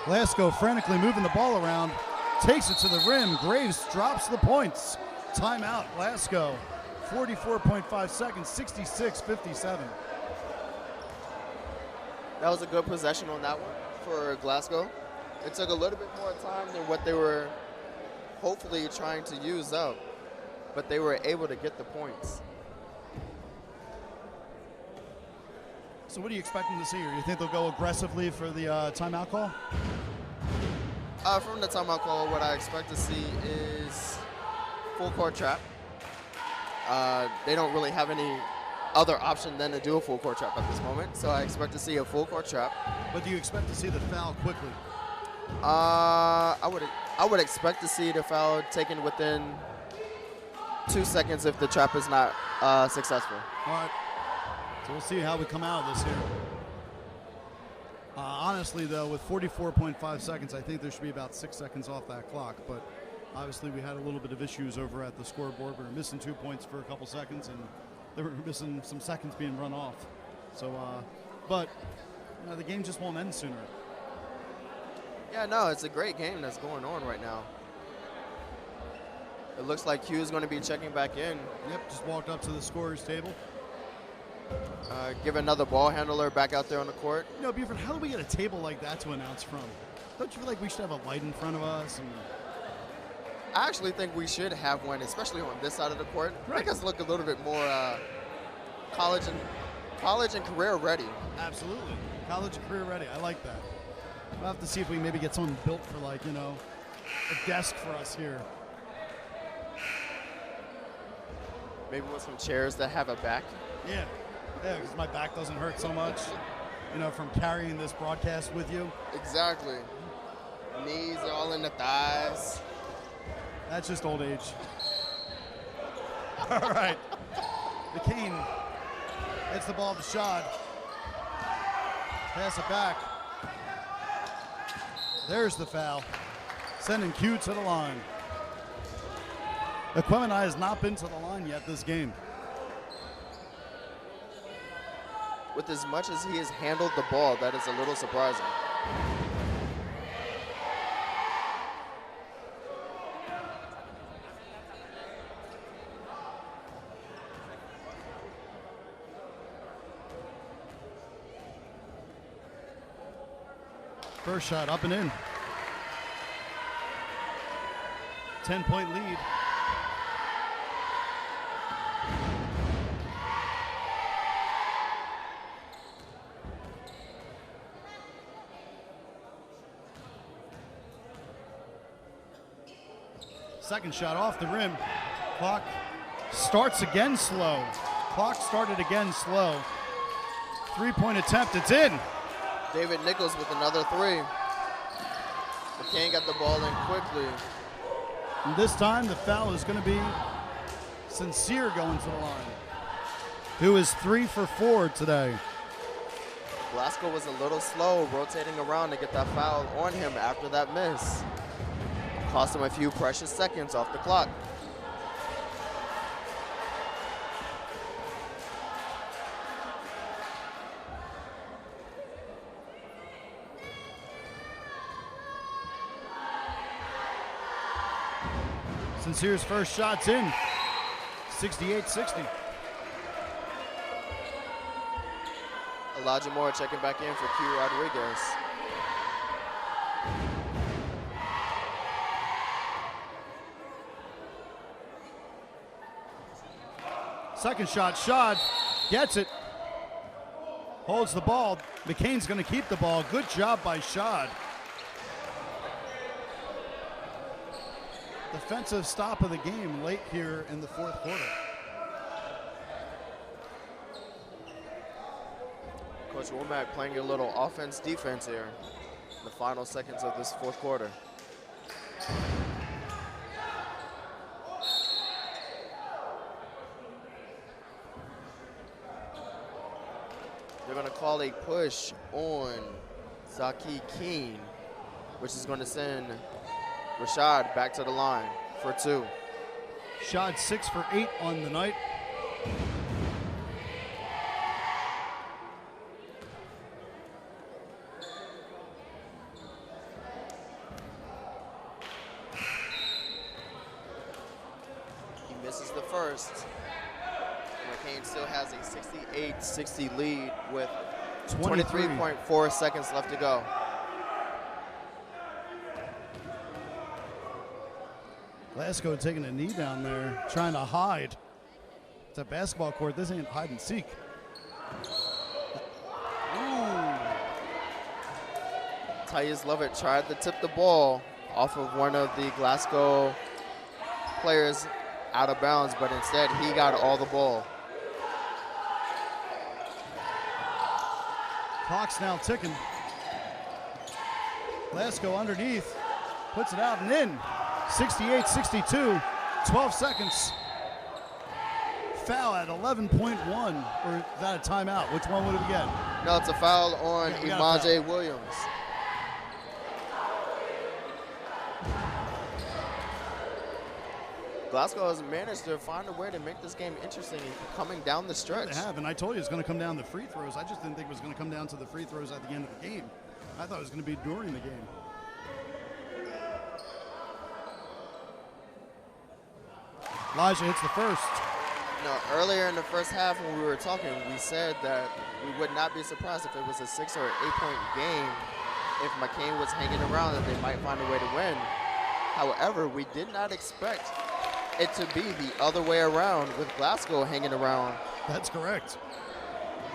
[SPEAKER 1] Glasgow frantically moving the ball around, takes it to the rim. Graves drops the points. Timeout, Glasgow. 44.5 seconds, 66-57.
[SPEAKER 2] That was a good possession on that one for Glasgow. It took a little bit more time than what they were hopefully trying to use up, but they were able to get the points.
[SPEAKER 1] So what are you expecting to see here? You think they'll go aggressively for the timeout call?
[SPEAKER 2] From the timeout call, what I expect to see is full court trap. They don't really have any other option than to do a full court trap at this moment, so I expect to see a full court trap.
[SPEAKER 1] But do you expect to see the foul quickly?
[SPEAKER 2] I would expect to see the foul taken within 2 seconds if the trap is not successful.
[SPEAKER 1] All right. So we'll see how we come out of this here. Honestly, though, with 44.5 seconds, I think there should be about 6 seconds off that clock. But obviously, we had a little bit of issues over at the scoreboard. We were missing 2 points for a couple seconds, and they were missing some seconds being run off. So, but you know, the game just won't end sooner.
[SPEAKER 2] Yeah, no, it's a great game that's going on right now. It looks like Q is going to be checking back in.
[SPEAKER 1] Yep, just walked up to the scorer's table.
[SPEAKER 2] Give another ball handler back out there on the court.
[SPEAKER 1] You know, Buford, how do we get a table like that to announce from? Don't you feel like we should have a light in front of us? And
[SPEAKER 2] I actually think we should have one, especially on this side of the court.
[SPEAKER 1] Right.
[SPEAKER 2] Make us look a little bit more college and college and career ready.
[SPEAKER 1] Absolutely. College and career ready. I like that. We'll have to see if we maybe get someone built for, like, you know, a desk for us here.
[SPEAKER 2] Maybe with some chairs that have a back.
[SPEAKER 1] Yeah. Yeah, because my back doesn't hurt so much, you know, from carrying this broadcast with you.
[SPEAKER 2] Exactly. Knees are all in the thighs.
[SPEAKER 1] That's just old age. All right. McKean hits the ball to Shad. Pass it back. There's the foul. Sending Q to the line. Equemini has not been to the line yet this game.
[SPEAKER 2] With as much as he has handled the ball, that is a little surprising.
[SPEAKER 1] First shot up and in. 10-point lead. Second shot off the rim. Clock starts again slow. Clock started again slow. Three-point attempt, it's in.
[SPEAKER 2] David Nichols with another three. McKean got the ball in quickly.
[SPEAKER 1] And this time the foul is going to be Sincere going to the line, who is 3 for 4 today.
[SPEAKER 2] Glasgow was a little slow rotating around to get that foul on him after that miss. Cost him a few precious seconds off the clock.
[SPEAKER 1] Sincere's first shot's in. 68-60.
[SPEAKER 2] Elijah Moore checking back in for Q Rodriguez.
[SPEAKER 1] Second shot, Shad gets it. Holds the ball. McKean's going to keep the ball. Good job by Shad. Defensive stop of the game late here in the fourth quarter.
[SPEAKER 2] Coach Womack playing a little offense-defense here in the final seconds of this fourth quarter. They're going to call a push on Zaki Keene, which is going to send Rashad back to the line for two.
[SPEAKER 1] Shad 6 for 8 on the night.
[SPEAKER 2] He misses the first. McKean still has a 68-60 lead with 23.4 seconds left to go.
[SPEAKER 1] Glasgow taking a knee down there, trying to hide. It's a basketball court. This ain't hide and seek.
[SPEAKER 2] Tyus Lovett tried to tip the ball off of one of the Glasgow players out of bounds, but instead he got all the ball.
[SPEAKER 1] Clock's now ticking. Glasgow underneath, puts it out and in. 68-62, 12 seconds. Foul at 11.1, or is that a timeout? Which one would it get?
[SPEAKER 2] No, it's a foul on
[SPEAKER 1] Yeah,
[SPEAKER 2] Imanje Williams. Glasgow has managed to find a way to make this game interesting and coming down the stretch.
[SPEAKER 1] They have, and I told you it's going to come down to free throws. I just didn't think it was going to come down to the free throws at the end of the game. I thought it was going to be during the game. Elijah hits the first.
[SPEAKER 2] No, earlier in the first half when we were talking, we said that we would not be surprised if it was a 6 or 8 point game. If McKean was hanging around, that they might find a way to win. However, we did not expect it to be the other way around with Glasgow hanging around.
[SPEAKER 1] That's correct.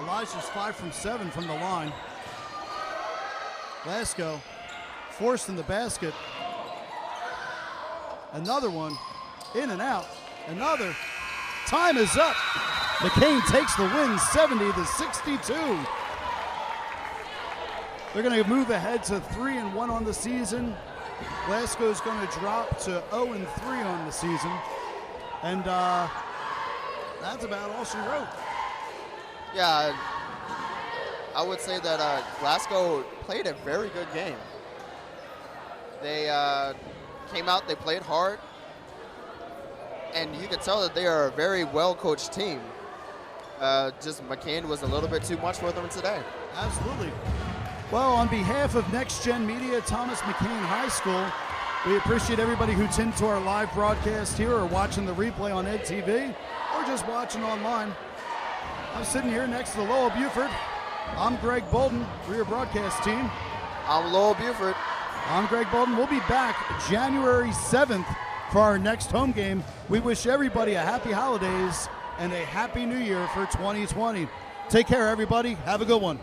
[SPEAKER 1] Elijah's 5 from 7 from the line. Glasgow forced in the basket. Another one, in and out. Another. Time is up. McKean takes the win, 70-62. They're going to move ahead to 3-1 on the season. Glasgow's going to drop to 0-3 on the season. And that's about all she wrote.
[SPEAKER 2] Yeah, I would say that Glasgow played a very good game. They came out, they played hard, and you could tell that they are a very well-coached team. Just McKean was a little bit too much for them today.
[SPEAKER 1] Absolutely. Well, on behalf of Next Gen Media, Thomas McKean High School, we appreciate everybody who tuned to our live broadcast here or watching the replay on EdTV or just watching online. I'm sitting here next to Lowell Buford. I'm Greg Bolden. We're your broadcast team.
[SPEAKER 2] I'm Lowell Buford.
[SPEAKER 1] I'm Greg Bolden. We'll be back January 7th for our next home game. We wish everybody a happy holidays and a happy new year for 2020. Take care, everybody. Have a good one.